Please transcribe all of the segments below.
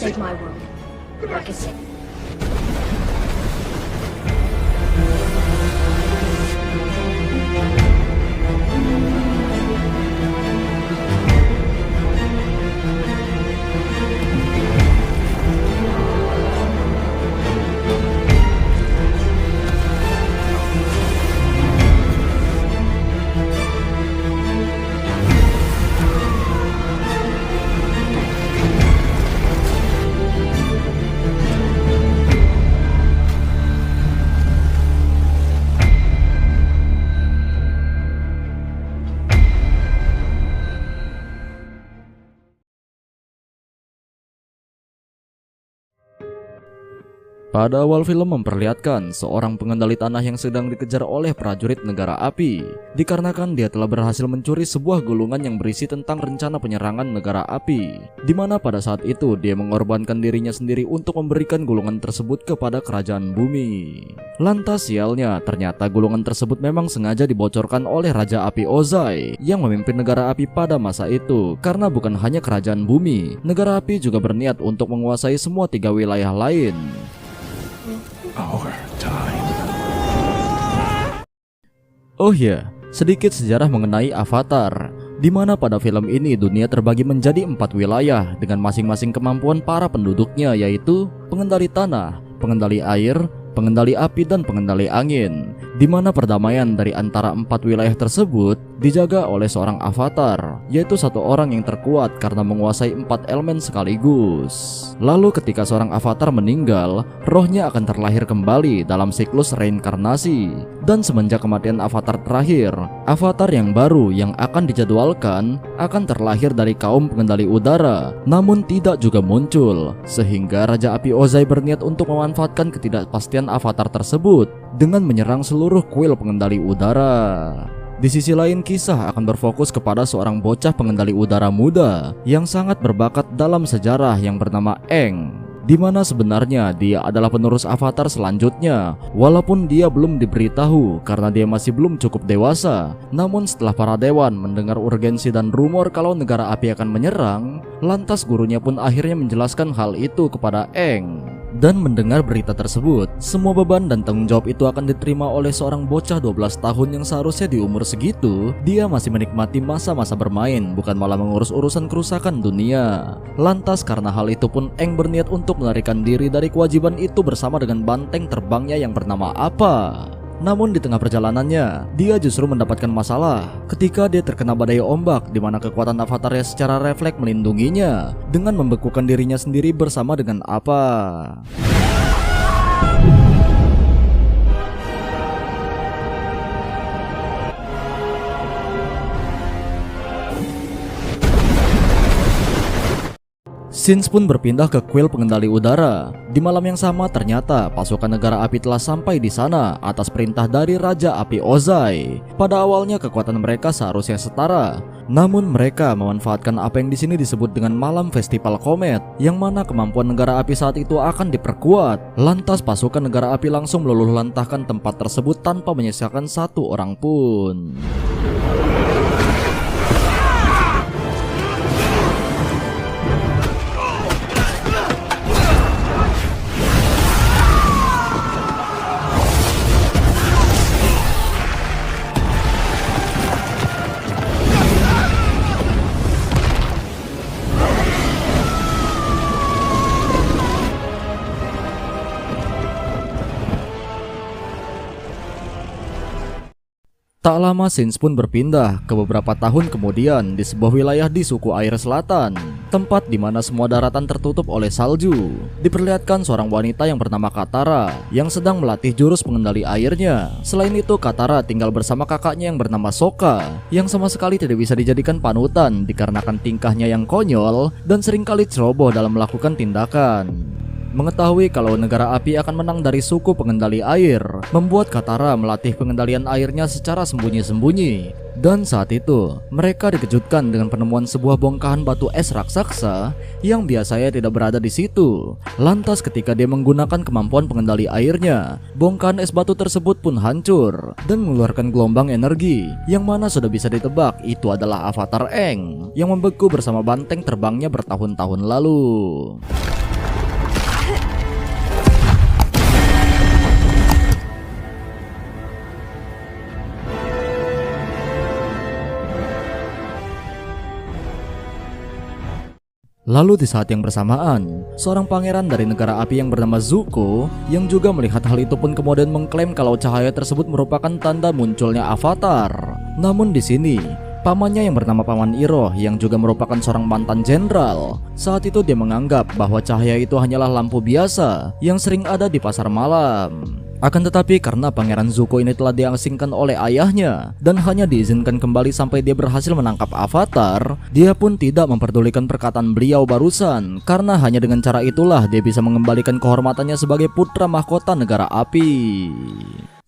save my world. Like I said. Pada awal film memperlihatkan seorang pengendali tanah yang sedang dikejar oleh prajurit negara api, dikarenakan dia telah berhasil mencuri sebuah gulungan yang berisi tentang rencana penyerangan negara api, di mana pada saat itu dia mengorbankan dirinya sendiri untuk memberikan gulungan tersebut kepada kerajaan bumi. Lantas sialnya, ternyata gulungan tersebut memang sengaja dibocorkan oleh Raja Api Ozai yang memimpin negara api pada masa itu, karena bukan hanya kerajaan bumi, negara api juga berniat untuk menguasai semua 3 wilayah lain. Oh ya, sedikit sejarah mengenai Avatar, di mana pada film ini dunia terbagi menjadi 4 wilayah dengan masing-masing kemampuan para penduduknya, yaitu pengendali tanah, pengendali air, pengendali api, dan pengendali angin, di mana perdamaian dari antara 4 wilayah tersebut dijaga oleh seorang avatar, yaitu satu orang yang terkuat karena menguasai 4 elemen sekaligus. Lalu ketika seorang avatar meninggal, rohnya akan terlahir kembali dalam siklus reinkarnasi, dan semenjak kematian avatar terakhir, avatar yang baru yang akan dijadwalkan akan terlahir dari kaum pengendali udara, namun tidak juga muncul, sehingga Raja Api Ozai berniat untuk memanfaatkan ketidakpastian avatar tersebut dengan menyerang seluruh kuil pengendali udara. Di sisi lain, kisah akan berfokus kepada seorang bocah pengendali udara muda yang sangat berbakat dalam sejarah yang bernama Aang, di mana sebenarnya dia adalah penerus avatar selanjutnya, walaupun dia belum diberitahu karena dia masih belum cukup dewasa. Namun setelah para dewan mendengar urgensi dan rumor kalau negara api akan menyerang, lantas gurunya pun akhirnya menjelaskan hal itu kepada Aang. Dan mendengar berita tersebut, semua beban dan tanggung jawab itu akan diterima oleh seorang bocah 12 tahun yang seharusnya di umur segitu dia masih menikmati masa-masa bermain, bukan malah mengurus urusan kerusakan dunia. Lantas karena hal itu pun Aang berniat untuk melarikan diri dari kewajiban itu bersama dengan banteng terbangnya yang bernama Appa. Namun di tengah perjalanannya, dia justru mendapatkan masalah ketika dia terkena badai ombak, di mana kekuatan avatarnya secara refleks melindunginya dengan membekukan dirinya sendiri bersama dengan Appa. Shin's pun berpindah ke kuil pengendali udara. Di malam yang sama ternyata pasukan negara api telah sampai di sana atas perintah dari Raja Api Ozai. Pada awalnya kekuatan mereka seharusnya setara, namun mereka memanfaatkan apa yang di sini disebut dengan malam festival komet, yang mana kemampuan negara api saat itu akan diperkuat. Lantas pasukan negara api langsung meluluh lantahkan tempat tersebut tanpa menyisakan satu orang pun. Tak lama Shin's pun berpindah ke beberapa tahun kemudian di sebuah wilayah di suku air selatan, tempat di mana semua daratan tertutup oleh salju. Diperlihatkan seorang wanita yang bernama Katara yang sedang melatih jurus pengendali airnya. Selain itu, Katara tinggal bersama kakaknya yang bernama Sokka, yang sama sekali tidak bisa dijadikan panutan dikarenakan tingkahnya yang konyol dan seringkali ceroboh dalam melakukan tindakan. Mengetahui kalau negara api akan menang dari suku pengendali air, membuat Katara melatih pengendalian airnya secara sembunyi-sembunyi. Dan saat itu, mereka dikejutkan dengan penemuan sebuah bongkahan batu es raksasa yang biasanya tidak berada di situ. Lantas ketika dia menggunakan kemampuan pengendali airnya, bongkahan es batu tersebut pun hancur dan mengeluarkan gelombang energi yang mana sudah bisa ditebak itu adalah avatar Aang yang membeku bersama banteng terbangnya bertahun-tahun lalu. Lalu di saat yang bersamaan, seorang pangeran dari negara api yang bernama Zuko yang juga melihat hal itu pun kemudian mengklaim kalau cahaya tersebut merupakan tanda munculnya avatar. Namun di sini, pamannya yang bernama Paman Iroh yang juga merupakan seorang mantan jenderal, saat itu dia menganggap bahwa cahaya itu hanyalah lampu biasa yang sering ada di pasar malam. Akan tetapi karena Pangeran Zuko ini telah diasingkan oleh ayahnya dan hanya diizinkan kembali sampai dia berhasil menangkap avatar, dia pun tidak memperdulikan perkataan beliau barusan karena hanya dengan cara itulah dia bisa mengembalikan kehormatannya sebagai putra mahkota negara api.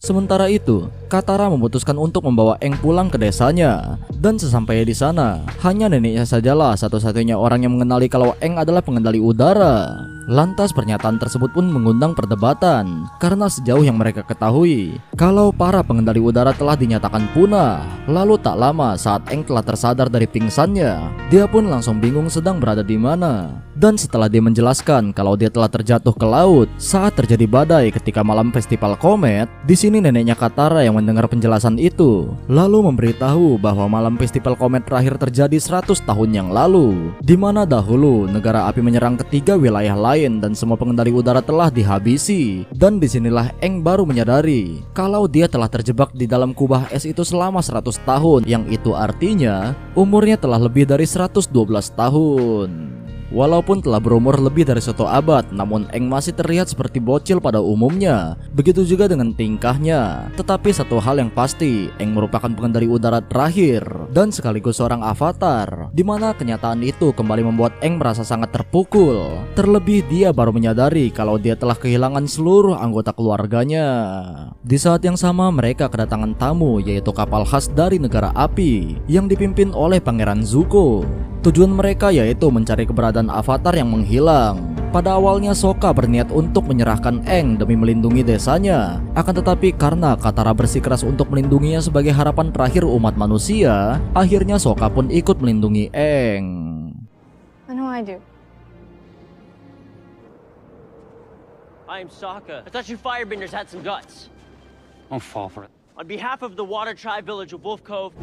Sementara itu, Katara memutuskan untuk membawa Aang pulang ke desanya. Dan sesampainya di sana, hanya neneknya sajalah satu-satunya orang yang mengenali kalau Aang adalah pengendali udara. Lantas pernyataan tersebut pun mengundang perdebatan karena sejauh yang mereka ketahui, kalau para pengendali udara telah dinyatakan punah. Lalu tak lama saat Aang telah tersadar dari pingsannya, dia pun langsung bingung sedang berada di mana. Dan setelah dia menjelaskan kalau dia telah terjatuh ke laut saat terjadi badai ketika malam festival komet, di sini neneknya Katara yang mendengar penjelasan itu lalu memberitahu bahwa malam festival komet terakhir terjadi 100 tahun yang lalu, di mana dahulu negara api menyerang ketiga wilayah lain dan semua pengendali udara telah dihabisi. Dan disinilah Aang baru menyadari kalau dia telah terjebak di dalam kubah es itu selama 100 tahun, yang itu artinya umurnya telah lebih dari 112 tahun. Walaupun telah berumur lebih dari 1 abad, namun Aang masih terlihat seperti bocil pada umumnya. Begitu juga dengan tingkahnya. Tetapi satu hal yang pasti, Aang merupakan pengendali udara terakhir dan sekaligus seorang avatar, di mana kenyataan itu kembali membuat Aang merasa sangat terpukul. Terlebih dia baru menyadari kalau dia telah kehilangan seluruh anggota keluarganya. Di saat yang sama mereka kedatangan tamu, yaitu kapal khas dari negara api yang dipimpin oleh Pangeran Zuko. Tujuan mereka yaitu mencari keberadaan avatar yang menghilang. Pada awalnya Sokka berniat untuk menyerahkan Aang demi melindungi desanya. Akan tetapi karena Katara bersikeras untuk melindunginya sebagai harapan terakhir umat manusia, akhirnya Sokka pun ikut melindungi Aang. I know I do. I'm Sokka. I thought you firebenders had some guts. Don't fall for it. On behalf of the Water Tribe village of Wolf Cove,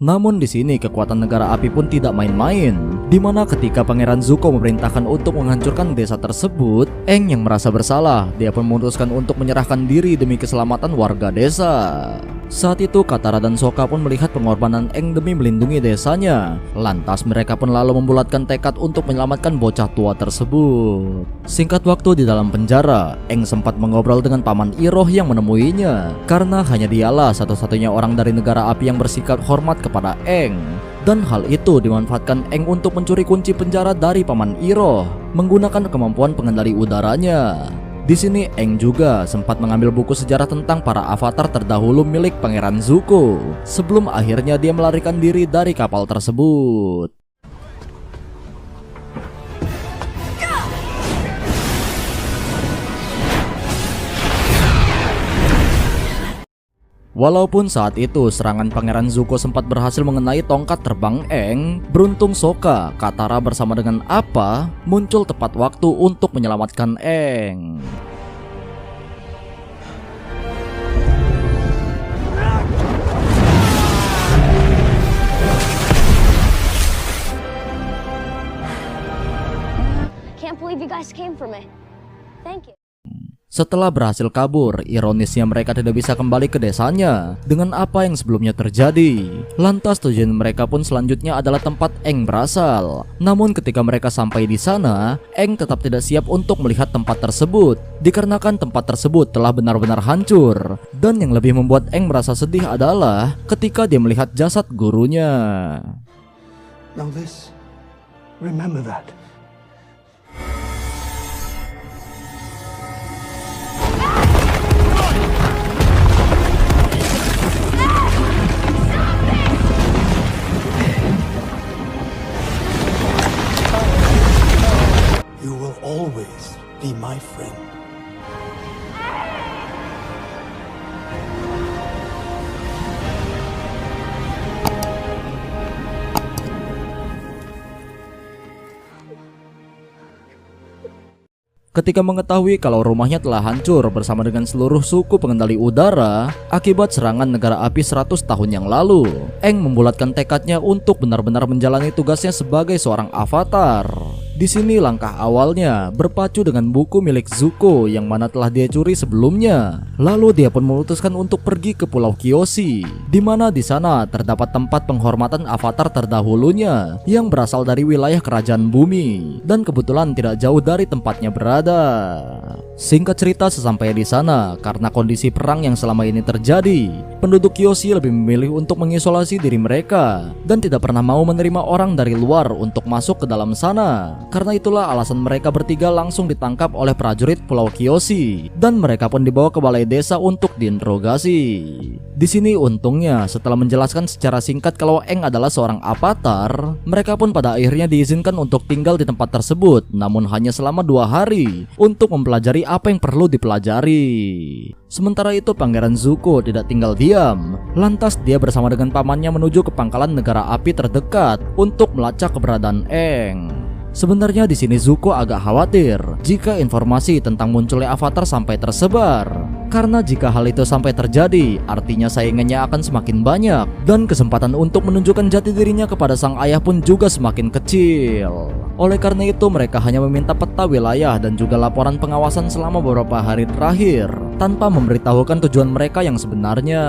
Namun di sini kekuatan negara api pun tidak main-main, di mana ketika Pangeran Zuko memerintahkan untuk menghancurkan desa tersebut, Aang yang merasa bersalah, dia pun memutuskan untuk menyerahkan diri demi keselamatan warga desa. Saat itu Katara dan Sokka pun melihat pengorbanan Aang demi melindungi desanya. Lantas mereka pun lalu membulatkan tekad untuk menyelamatkan bocah tua tersebut. Singkat waktu di dalam penjara, Aang sempat mengobrol dengan Paman Iroh yang menemuinya, karena hanya dialah satu-satunya orang dari negara api yang bersikap hormat kepada Aang. Dan hal itu dimanfaatkan Aang untuk mencuri kunci penjara dari Paman Iroh menggunakan kemampuan pengendali udaranya. Di sini Aang juga sempat mengambil buku sejarah tentang para avatar terdahulu milik Pangeran Zuko sebelum akhirnya dia melarikan diri dari kapal tersebut. Walaupun saat itu serangan Pangeran Zuko sempat berhasil mengenai tongkat terbang Aang, beruntung Sokka, Katara bersama dengan Appa muncul tepat waktu untuk menyelamatkan Aang. Can't believe you guys came for me. Thank you. Setelah berhasil kabur, ironisnya mereka tidak bisa kembali ke desanya dengan apa yang sebelumnya terjadi. Lantas tujuan mereka pun selanjutnya adalah tempat Aang berasal. Namun ketika mereka sampai di sana, Aang tetap tidak siap untuk melihat tempat tersebut dikarenakan tempat tersebut telah benar-benar hancur. Dan yang lebih membuat Aang merasa sedih adalah ketika dia melihat jasad gurunya. Now this, remember that. You will always be my friend. Ketika mengetahui kalau rumahnya telah hancur bersama dengan seluruh suku pengendali udara akibat serangan negara api 100 tahun yang lalu, Aang membulatkan tekadnya untuk benar-benar menjalani tugasnya sebagai seorang avatar. Di sini langkah awalnya berpacu dengan buku milik Zuko yang mana telah dia curi sebelumnya. Lalu dia pun memutuskan untuk pergi ke Pulau Kyoshi, di mana di sana terdapat tempat penghormatan avatar terdahulunya yang berasal dari wilayah kerajaan bumi dan kebetulan tidak jauh dari tempatnya berada. Singkat cerita, sesampainya di sana, karena kondisi perang yang selama ini terjadi, penduduk Kyoshi lebih memilih untuk mengisolasi diri mereka dan tidak pernah mau menerima orang dari luar untuk masuk ke dalam sana. Karena itulah alasan mereka bertiga langsung ditangkap oleh prajurit Pulau Kyoshi dan mereka pun dibawa ke balai desa untuk diinterogasi. Di sini untungnya setelah menjelaskan secara singkat kalau Aang adalah seorang avatar, mereka pun pada akhirnya diizinkan untuk tinggal di tempat tersebut, namun hanya selama 2 hari untuk mempelajari apa yang perlu dipelajari. Sementara itu Pangeran Zuko tidak tinggal diam. Lantas dia bersama dengan pamannya menuju ke pangkalan negara api terdekat untuk melacak keberadaan Aang. Sebenarnya di sini Zuko agak khawatir jika informasi tentang munculnya avatar sampai tersebar. Karena jika hal itu sampai terjadi, artinya saingannya akan semakin banyak dan kesempatan untuk menunjukkan jati dirinya kepada sang ayah pun juga semakin kecil. Oleh karena itu mereka hanya meminta peta wilayah dan juga laporan pengawasan selama beberapa hari terakhir tanpa memberitahukan tujuan mereka yang sebenarnya.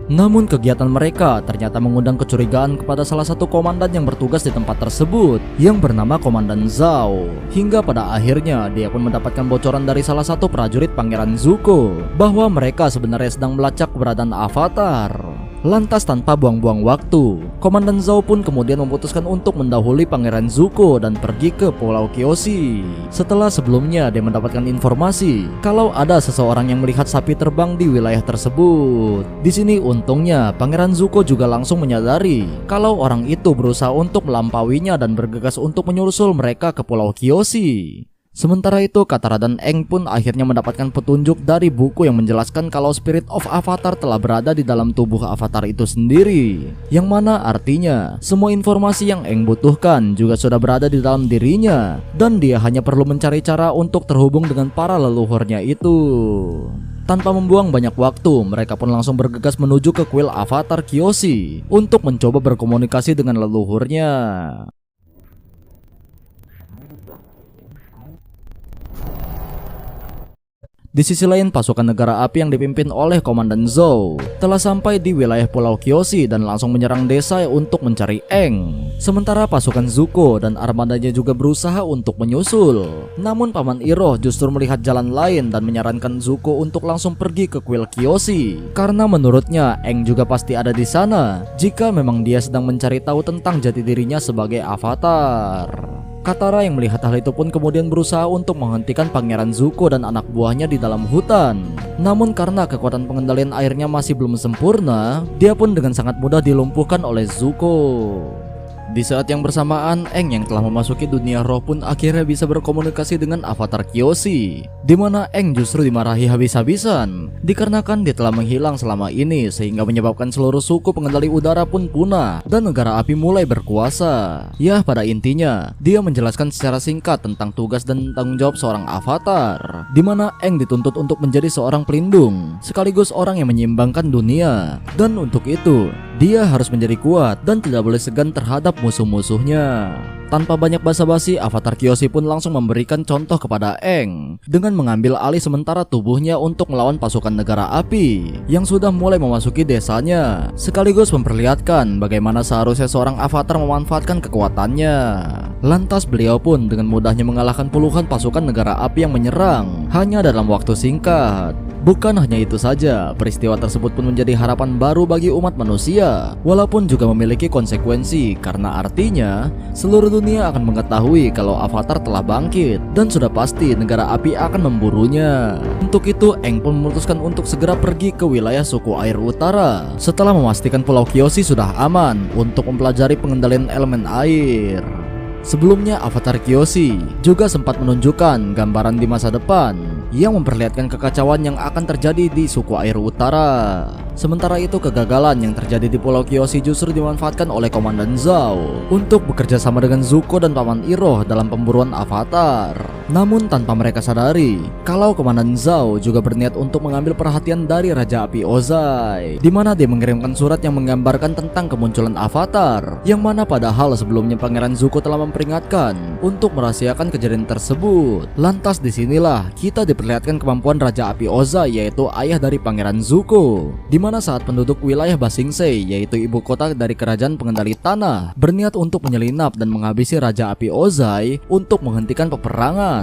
Namun kegiatan mereka ternyata mengundang kecurigaan kepada salah satu komandan yang bertugas di tempat tersebut yang bernama Komandan Zhao. Hingga pada akhirnya dia pun mendapatkan bocoran dari salah satu prajurit Pangeran Zuko bahwa mereka sebenarnya sedang melacak keberadaan avatar. Lantas tanpa buang-buang waktu, Komandan Zhao pun kemudian memutuskan untuk mendahului Pangeran Zuko dan pergi ke Pulau Kyoshi. Setelah sebelumnya dia mendapatkan informasi kalau ada seseorang yang melihat sapi terbang di wilayah tersebut. Di sini untungnya Pangeran Zuko juga langsung menyadari kalau orang itu berusaha untuk melampauinya dan bergegas untuk menyusul mereka ke Pulau Kyoshi. Sementara itu Katara dan Aang pun akhirnya mendapatkan petunjuk dari buku yang menjelaskan kalau Spirit of Avatar telah berada di dalam tubuh avatar itu sendiri, yang mana artinya semua informasi yang Aang butuhkan juga sudah berada di dalam dirinya dan dia hanya perlu mencari cara untuk terhubung dengan para leluhurnya itu. Tanpa membuang banyak waktu, mereka pun langsung bergegas menuju ke kuil avatar Kyoshi untuk mencoba berkomunikasi dengan leluhurnya. Di sisi lain, pasukan negara api yang dipimpin oleh Komandan Zhao telah sampai di wilayah Pulau Kyoshi dan langsung menyerang desa untuk mencari Aang. Sementara pasukan Zuko dan armadanya juga berusaha untuk menyusul. Namun Paman Iroh justru melihat jalan lain dan menyarankan Zuko untuk langsung pergi ke kuil Kyoshi karena menurutnya Aang juga pasti ada di sana jika memang dia sedang mencari tahu tentang jati dirinya sebagai avatar. Katara yang melihat hal itu pun kemudian berusaha untuk menghentikan Pangeran Zuko dan anak buahnya di dalam hutan. Namun karena kekuatan pengendalian airnya masih belum sempurna, dia pun dengan sangat mudah dilumpuhkan oleh Zuko. Di saat yang bersamaan, Aang yang telah memasuki dunia roh pun akhirnya bisa berkomunikasi dengan avatar Kyoshi, di mana Aang justru dimarahi habis-habisan dikarenakan dia telah menghilang selama ini sehingga menyebabkan seluruh suku pengendali udara pun punah dan negara api mulai berkuasa. Ya, pada intinya dia menjelaskan secara singkat tentang tugas dan tanggung jawab seorang avatar, di mana Aang dituntut untuk menjadi seorang pelindung sekaligus orang yang menyeimbangkan dunia. Dan untuk itu Dia harus menjadi kuat dan tidak boleh segan terhadap musuh-musuhnya. Tanpa banyak basa-basi, Avatar Kyoshi pun langsung memberikan contoh kepada Aang dengan mengambil alih sementara tubuhnya untuk melawan pasukan negara api yang sudah mulai memasuki desanya, sekaligus memperlihatkan bagaimana seharusnya seorang avatar memanfaatkan kekuatannya. Lantas beliau pun dengan mudahnya mengalahkan puluhan pasukan negara api yang menyerang hanya dalam waktu singkat. Bukan hanya itu saja, peristiwa tersebut pun menjadi harapan baru bagi umat manusia, walaupun juga memiliki konsekuensi karena artinya seluruh dunia akan mengetahui kalau Avatar telah bangkit dan sudah pasti negara api akan memburunya. Untuk itu, Aang pun memutuskan untuk segera pergi ke wilayah suku air utara setelah memastikan Pulau Kyoshi sudah aman untuk mempelajari pengendalian elemen air. Sebelumnya, Avatar Kyoshi juga sempat menunjukkan gambaran di masa depan yang memperlihatkan kekacauan yang akan terjadi di suku air utara. Sementara itu, kegagalan yang terjadi di Pulau Kyoshi justru dimanfaatkan oleh Komandan Zhao untuk bekerja sama dengan Zuko dan Paman Iroh dalam pemburuan Avatar. Namun tanpa mereka sadari kalau Komandan Zhao juga berniat untuk mengambil perhatian dari Raja Api Ozai, di mana dia mengirimkan surat yang menggambarkan tentang kemunculan Avatar, yang mana padahal sebelumnya Pangeran Zuko telah memperingatkan untuk merahasiakan kejadian tersebut. Lantas disinilah kita diperlihatkan kemampuan Raja Api Ozai, yaitu ayah dari Pangeran Zuko, di mana saat penduduk wilayah Ba Sing Se, yaitu ibu kota dari kerajaan pengendali tanah, berniat untuk menyelinap dan menghabisi Raja Api Ozai untuk menghentikan peperangan.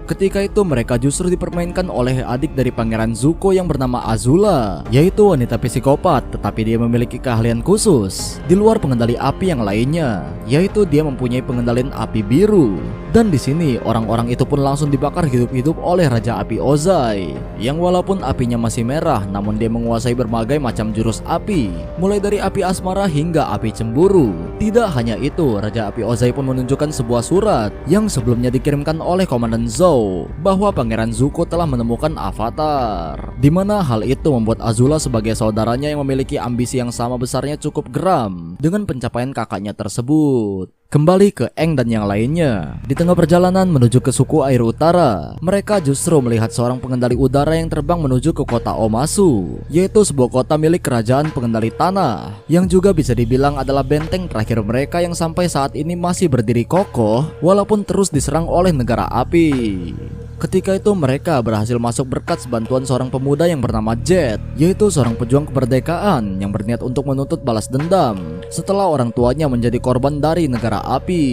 Ketika itu mereka justru dipermainkan oleh adik dari Pangeran Zuko yang bernama Azula, yaitu wanita psikopat, tetapi dia memiliki keahlian khusus di luar pengendali api yang lainnya, yaitu dia mempunyai pengendalian api biru. Dan di sini orang-orang itu pun langsung dibakar hidup-hidup oleh Raja Api Ozai, yang walaupun apinya masih merah, namun dia menguasai berbagai macam jurus api, mulai dari api asmara hingga api cemburu. Tidak hanya itu, Raja Api Ozai pun menunjukkan sebuah surat yang sebelumnya dikirimkan oleh Komandan Zhao bahwa Pangeran Zuko telah menemukan Avatar, di mana hal itu membuat Azula sebagai saudaranya yang memiliki ambisi yang sama besarnya cukup geram dengan pencapaian kakaknya tersebut. Kembali ke Aang dan yang lainnya. Di tengah perjalanan menuju ke suku air utara, mereka justru melihat seorang pengendali udara yang terbang menuju ke kota Omasu, yaitu sebuah kota milik kerajaan pengendali tanah, yang juga bisa dibilang adalah benteng terakhir mereka yang sampai saat ini masih berdiri kokoh walaupun terus diserang oleh negara api. Ketika itu mereka berhasil masuk berkat bantuan seorang pemuda yang bernama Jet, yaitu seorang pejuang kemerdekaan yang berniat untuk menuntut balas dendam setelah orang tuanya menjadi korban dari negara api.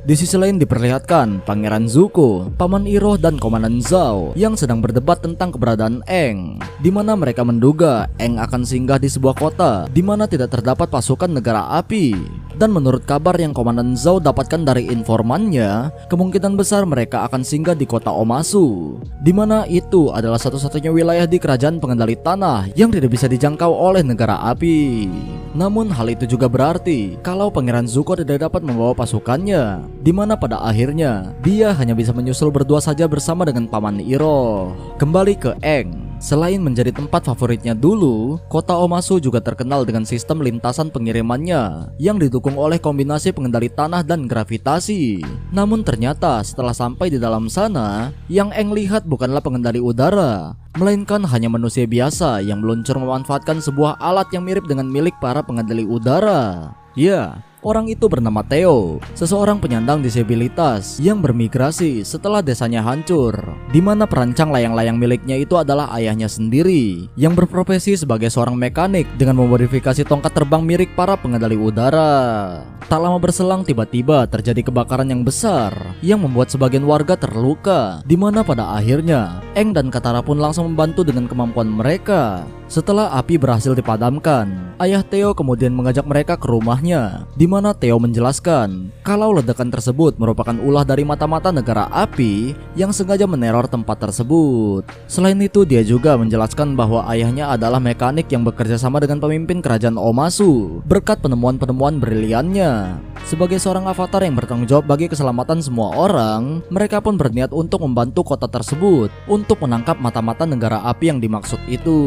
Di sisi lain diperlihatkan Pangeran Zuko, Paman Iroh dan Komandan Zhao yang sedang berdebat tentang keberadaan Aang, di mana mereka menduga Aang akan singgah di sebuah kota di mana tidak terdapat pasukan negara api. Dan menurut kabar yang Komandan Zhao dapatkan dari informannya, kemungkinan besar mereka akan singgah di kota Omasu, di mana itu adalah satu-satunya wilayah di kerajaan pengendali tanah yang tidak bisa dijangkau oleh negara api. Namun hal itu juga berarti kalau Pangeran Zuko tidak dapat membawa pasukannya, di mana pada akhirnya dia hanya bisa menyusul berdua saja bersama dengan Paman Iroh. Kembali ke Aang. Selain menjadi tempat favoritnya dulu, kota Omasu juga terkenal dengan sistem lintasan pengirimannya yang didukung oleh kombinasi pengendali tanah dan gravitasi. Namun ternyata setelah sampai di dalam sana, yang Aang lihat bukanlah pengendali udara, melainkan hanya manusia biasa yang meluncur memanfaatkan sebuah alat yang mirip dengan milik para pengendali udara. Ya, orang itu bernama Theo, seseorang penyandang disabilitas yang bermigrasi setelah desanya hancur, di mana perancang layang-layang miliknya itu adalah ayahnya sendiri yang berprofesi sebagai seorang mekanik dengan memodifikasi tongkat terbang mirip para pengendali udara. Tak lama berselang tiba-tiba terjadi kebakaran yang besar yang membuat sebagian warga terluka, di mana pada akhirnya Aang dan Katara pun langsung membantu dengan kemampuan mereka. Setelah api berhasil dipadamkan, ayah Theo kemudian mengajak mereka ke rumahnya, di mana Theo menjelaskan kalau ledakan tersebut merupakan ulah dari mata-mata negara api yang sengaja meneror tempat tersebut. Selain itu, dia juga menjelaskan bahwa ayahnya adalah mekanik yang bekerja sama dengan pemimpin kerajaan Omasu berkat penemuan-penemuan briliannya. Sebagai seorang avatar yang bertanggung jawab bagi keselamatan semua orang, mereka pun berniat untuk membantu kota tersebut untuk menangkap mata-mata negara api yang dimaksud itu.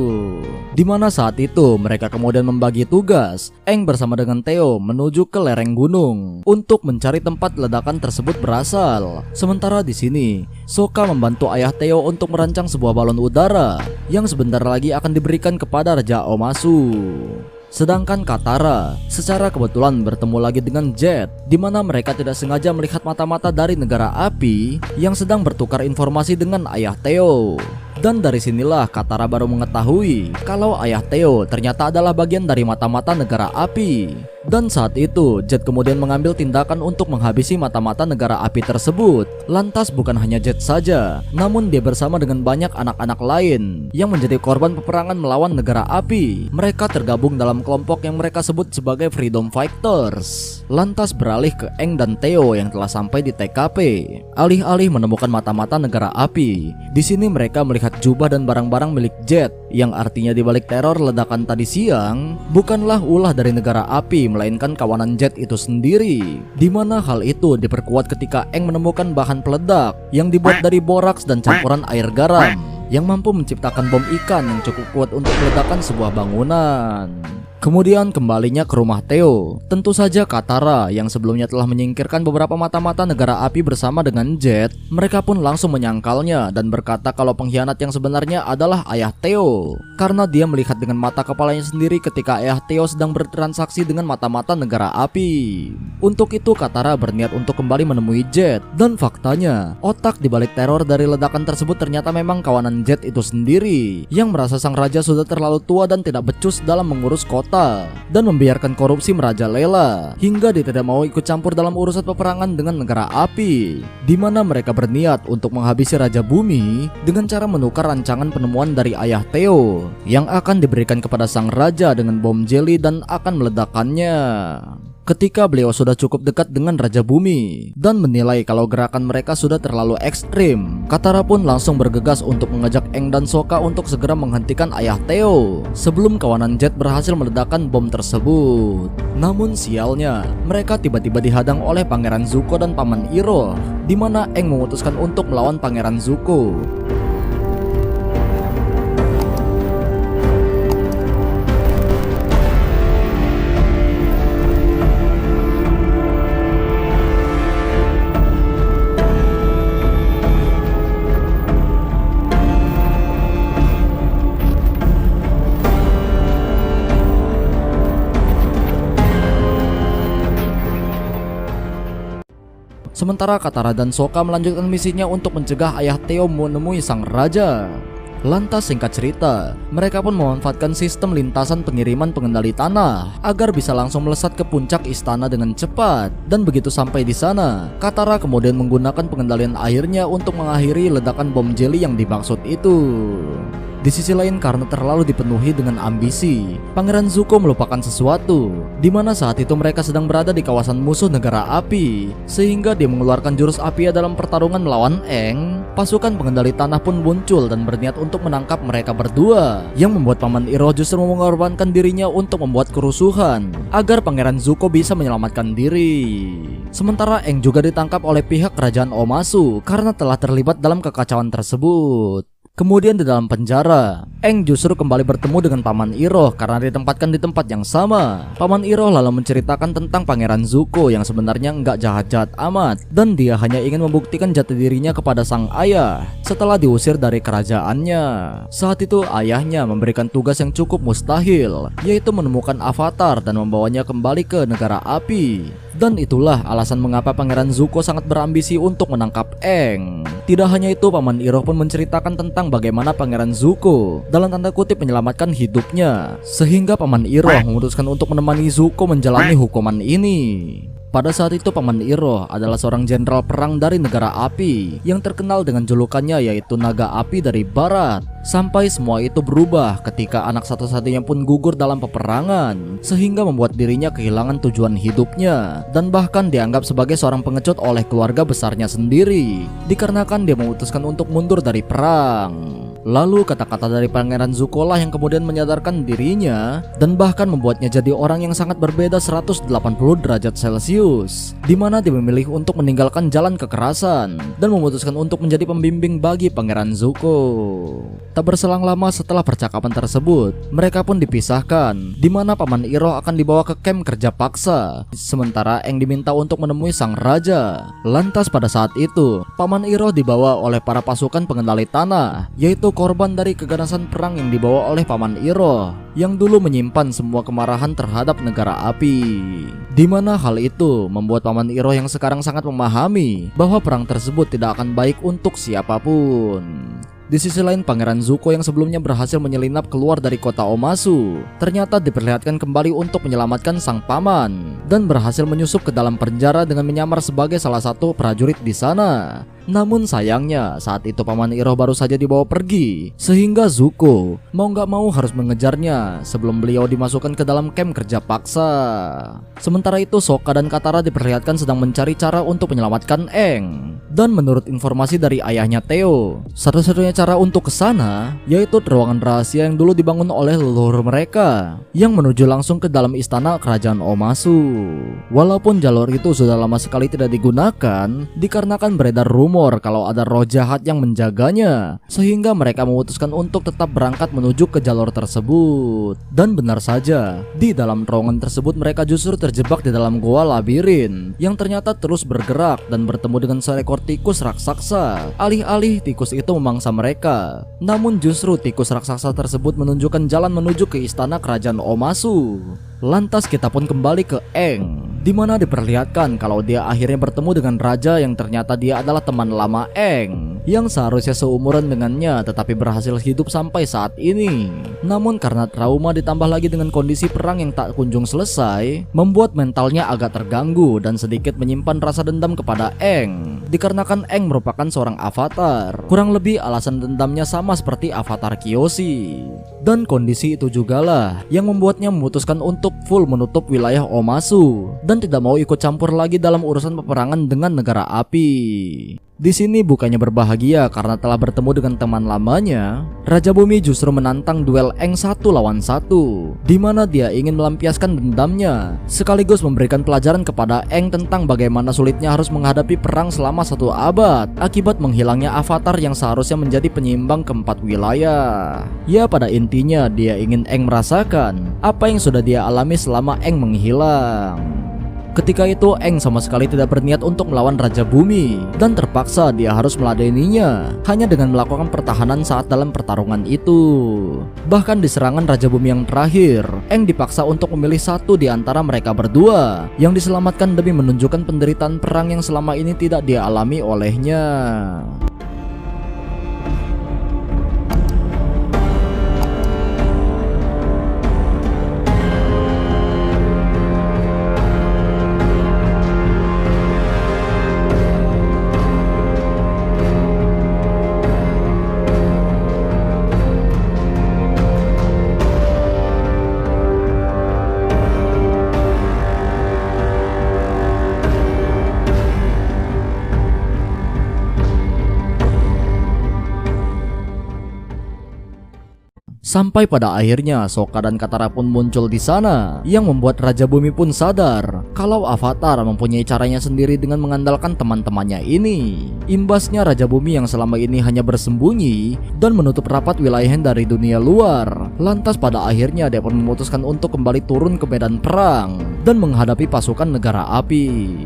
Di mana saat itu mereka kemudian membagi tugas. Aang bersama dengan Theo menuju ke lereng gunung untuk mencari tempat ledakan tersebut berasal. Sementara di sini, Sokka membantu ayah Theo untuk merancang sebuah balon udara yang sebentar lagi akan diberikan kepada Raja Omasu. Sedangkan Katara secara kebetulan bertemu lagi dengan Jet, di mana mereka tidak sengaja melihat mata-mata dari negara api yang sedang bertukar informasi dengan ayah Theo. Dan dari sinilah Katara baru mengetahui kalau ayah Theo ternyata adalah bagian dari mata-mata negara api. Dan saat itu Jet kemudian mengambil tindakan untuk menghabisi mata-mata negara api tersebut. Lantas bukan hanya Jet saja, namun dia bersama dengan banyak anak-anak lain yang menjadi korban peperangan melawan negara api. Mereka tergabung dalam kelompok yang mereka sebut sebagai Freedom Fighters. Lantas beralih ke Aang dan Theo yang telah sampai di TKP. Alih-alih menemukan mata-mata negara api, di sini mereka melihat jubah dan barang-barang milik Jet, yang artinya di balik teror ledakan tadi siang bukanlah ulah dari negara api, melainkan kawanan Jet itu sendiri. Dimana hal itu diperkuat ketika Aang menemukan bahan peledak yang dibuat dari boraks dan campuran air garam yang mampu menciptakan bom ikan yang cukup kuat untuk meledakkan sebuah bangunan. Kemudian kembalinya ke rumah Theo. Tentu saja Katara yang sebelumnya telah menyingkirkan beberapa mata-mata negara api bersama dengan Jet, mereka pun langsung menyangkalnya dan berkata kalau pengkhianat yang sebenarnya adalah ayah Theo, karena dia melihat dengan mata kepalanya sendiri ketika ayah Theo sedang bertransaksi dengan mata-mata negara api. Untuk itu Katara berniat untuk kembali menemui Jet, dan faktanya otak dibalik teror dari ledakan tersebut ternyata memang kawanan Jet itu sendiri, yang merasa sang raja sudah terlalu tua dan tidak becus dalam mengurus kota dan membiarkan korupsi merajalela, hingga dia tidak mau ikut campur dalam urusan peperangan dengan negara api, di mana mereka berniat untuk menghabisi Raja Bumi dengan cara menukar rancangan penemuan dari ayah Theo yang akan diberikan kepada sang raja dengan bom jelly dan akan meledakkannya. Ketika beliau sudah cukup dekat dengan Raja Bumi dan menilai kalau gerakan mereka sudah terlalu ekstrim, Katara pun langsung bergegas untuk mengajak Aang dan Sokka untuk segera menghentikan ayah Theo sebelum kawanan Jet berhasil meledakkan bom tersebut. Namun sialnya, mereka tiba-tiba dihadang oleh Pangeran Zuko dan Paman Iroh, di mana Aang memutuskan untuk melawan Pangeran Zuko. Sementara Katara dan Sokka melanjutkan misinya untuk mencegah ayah Theo menemui sang raja. Lantas singkat cerita, mereka pun memanfaatkan sistem lintasan pengiriman pengendali tanah agar bisa langsung melesat ke puncak istana dengan cepat. Dan begitu sampai di sana, Katara kemudian menggunakan pengendalian airnya untuk mengakhiri ledakan bom jelly yang dimaksud itu. Di sisi lain, karena terlalu dipenuhi dengan ambisi, Pangeran Zuko melupakan sesuatu, di mana saat itu mereka sedang berada di kawasan musuh negara api, sehingga dia mengeluarkan jurus api dalam pertarungan melawan Aang. Pasukan pengendali tanah pun muncul dan berniat untuk menangkap mereka berdua, yang membuat Paman Iroh justru mengorbankan dirinya untuk membuat kerusuhan agar Pangeran Zuko bisa menyelamatkan diri. Sementara Aang juga ditangkap oleh pihak kerajaan Omasu karena telah terlibat dalam kekacauan tersebut. Kemudian di dalam penjara, Aang justru kembali bertemu dengan Paman Iroh karena ditempatkan di tempat yang sama. Paman Iroh lalu menceritakan tentang Pangeran Zuko yang sebenarnya nggak jahat-jahat amat, dan dia hanya ingin membuktikan jati dirinya kepada sang ayah setelah diusir dari kerajaannya. Saat itu ayahnya memberikan tugas yang cukup mustahil, yaitu menemukan Avatar dan membawanya kembali ke negara api. Dan itulah alasan mengapa Pangeran Zuko sangat berambisi untuk menangkap Aang. Tidak hanya itu, Paman Iroh pun menceritakan tentang bagaimana Pangeran Zuko dalam tanda kutip menyelamatkan hidupnya, sehingga Paman Iroh memutuskan untuk menemani Zuko menjalani hukuman ini. Pada saat itu Paman Iroh adalah seorang jenderal perang dari negara api yang terkenal dengan julukannya yaitu Naga Api dari Barat. Sampai semua itu berubah ketika anak satu-satunya pun gugur dalam peperangan, sehingga membuat dirinya kehilangan tujuan hidupnya dan bahkan dianggap sebagai seorang pengecut oleh keluarga besarnya sendiri, dikarenakan dia memutuskan untuk mundur dari perang. Lalu kata-kata dari Pangeran Zuko lah yang kemudian menyadarkan dirinya dan bahkan membuatnya jadi orang yang sangat berbeda 180 derajat Celcius, di mana dia memilih untuk meninggalkan jalan kekerasan dan memutuskan untuk menjadi pembimbing bagi Pangeran Zuko. Tak berselang lama setelah percakapan tersebut, mereka pun dipisahkan, di mana Paman Iroh akan dibawa ke camp kerja paksa, sementara Aang diminta untuk menemui sang raja. Lantas pada saat itu, Paman Iroh dibawa oleh para pasukan pengendali tanah, yaitu korban dari keganasan perang yang dibawa oleh Paman Iroh yang dulu menyimpan semua kemarahan terhadap negara api. Dimana hal itu membuat Paman Iroh yang sekarang sangat memahami bahwa perang tersebut tidak akan baik untuk siapapun. Di sisi lain, Pangeran Zuko yang sebelumnya berhasil menyelinap keluar dari kota Omasu ternyata diperlihatkan kembali untuk menyelamatkan sang paman dan berhasil menyusup ke dalam penjara dengan menyamar sebagai salah satu prajurit di sana. Namun sayangnya saat itu Paman Iroh baru saja dibawa pergi, sehingga Zuko mau gak mau harus mengejarnya sebelum beliau dimasukkan ke dalam camp kerja paksa. Sementara itu Sokka dan Katara diperlihatkan sedang mencari cara untuk menyelamatkan Aang. Dan menurut informasi dari ayahnya Theo, satu-satunya cara untuk ke sana yaitu ruangan rahasia yang dulu dibangun oleh leluhur mereka yang menuju langsung ke dalam istana kerajaan Omasu. Walaupun jalur itu sudah lama sekali tidak digunakan dikarenakan beredar rumor kalau ada roh jahat yang menjaganya, sehingga mereka memutuskan untuk tetap berangkat menuju ke jalur tersebut. Dan benar saja, di dalam terowongan tersebut mereka justru terjebak di dalam goa labirin yang ternyata terus bergerak dan bertemu dengan seekor tikus raksasa. Alih-alih tikus itu memangsa mereka, namun justru tikus raksasa tersebut menunjukkan jalan menuju ke istana kerajaan Omasu. Lantas kita pun kembali ke Aang, di mana diperlihatkan kalau dia akhirnya bertemu dengan raja yang ternyata dia adalah teman lama Aang yang seharusnya seumuran dengannya tetapi berhasil hidup sampai saat ini. Namun karena trauma ditambah lagi dengan kondisi perang yang tak kunjung selesai, membuat mentalnya agak terganggu dan sedikit menyimpan rasa dendam kepada Aang. Dikarenakan Aang merupakan seorang avatar, kurang lebih alasan dendamnya sama seperti avatar Kyoshi. Dan kondisi itu jugalah yang membuatnya memutuskan untuk full menutup wilayah Omasu dan tidak mau ikut campur lagi dalam urusan peperangan dengan negara api. Di sini bukannya berbahagia karena telah bertemu dengan teman lamanya, Raja Bumi justru menantang duel Aang 1 lawan 1, di mana dia ingin melampiaskan dendamnya, sekaligus memberikan pelajaran kepada Aang tentang bagaimana sulitnya harus menghadapi perang selama 1 abad akibat menghilangnya avatar yang seharusnya menjadi penyeimbang keempat wilayah. Ya, pada intinya dia ingin Aang merasakan apa yang sudah dia alami selama Aang menghilang. Ketika itu Aang sama sekali tidak berniat untuk melawan Raja Bumi dan terpaksa dia harus meladeninya hanya dengan melakukan pertahanan saat dalam pertarungan itu. Bahkan di serangan Raja Bumi yang terakhir, Aang dipaksa untuk memilih satu di antara mereka berdua yang diselamatkan demi menunjukkan penderitaan perang yang selama ini tidak dia alami olehnya. Sampai pada akhirnya Sokka dan Katara pun muncul di sana, yang membuat Raja Bumi pun sadar kalau Avatar mempunyai caranya sendiri dengan mengandalkan teman-temannya ini. Imbasnya Raja Bumi yang selama ini hanya bersembunyi dan menutup rapat wilayahnya dari dunia luar, lantas pada akhirnya dia pun memutuskan untuk kembali turun ke medan perang dan menghadapi pasukan negara api.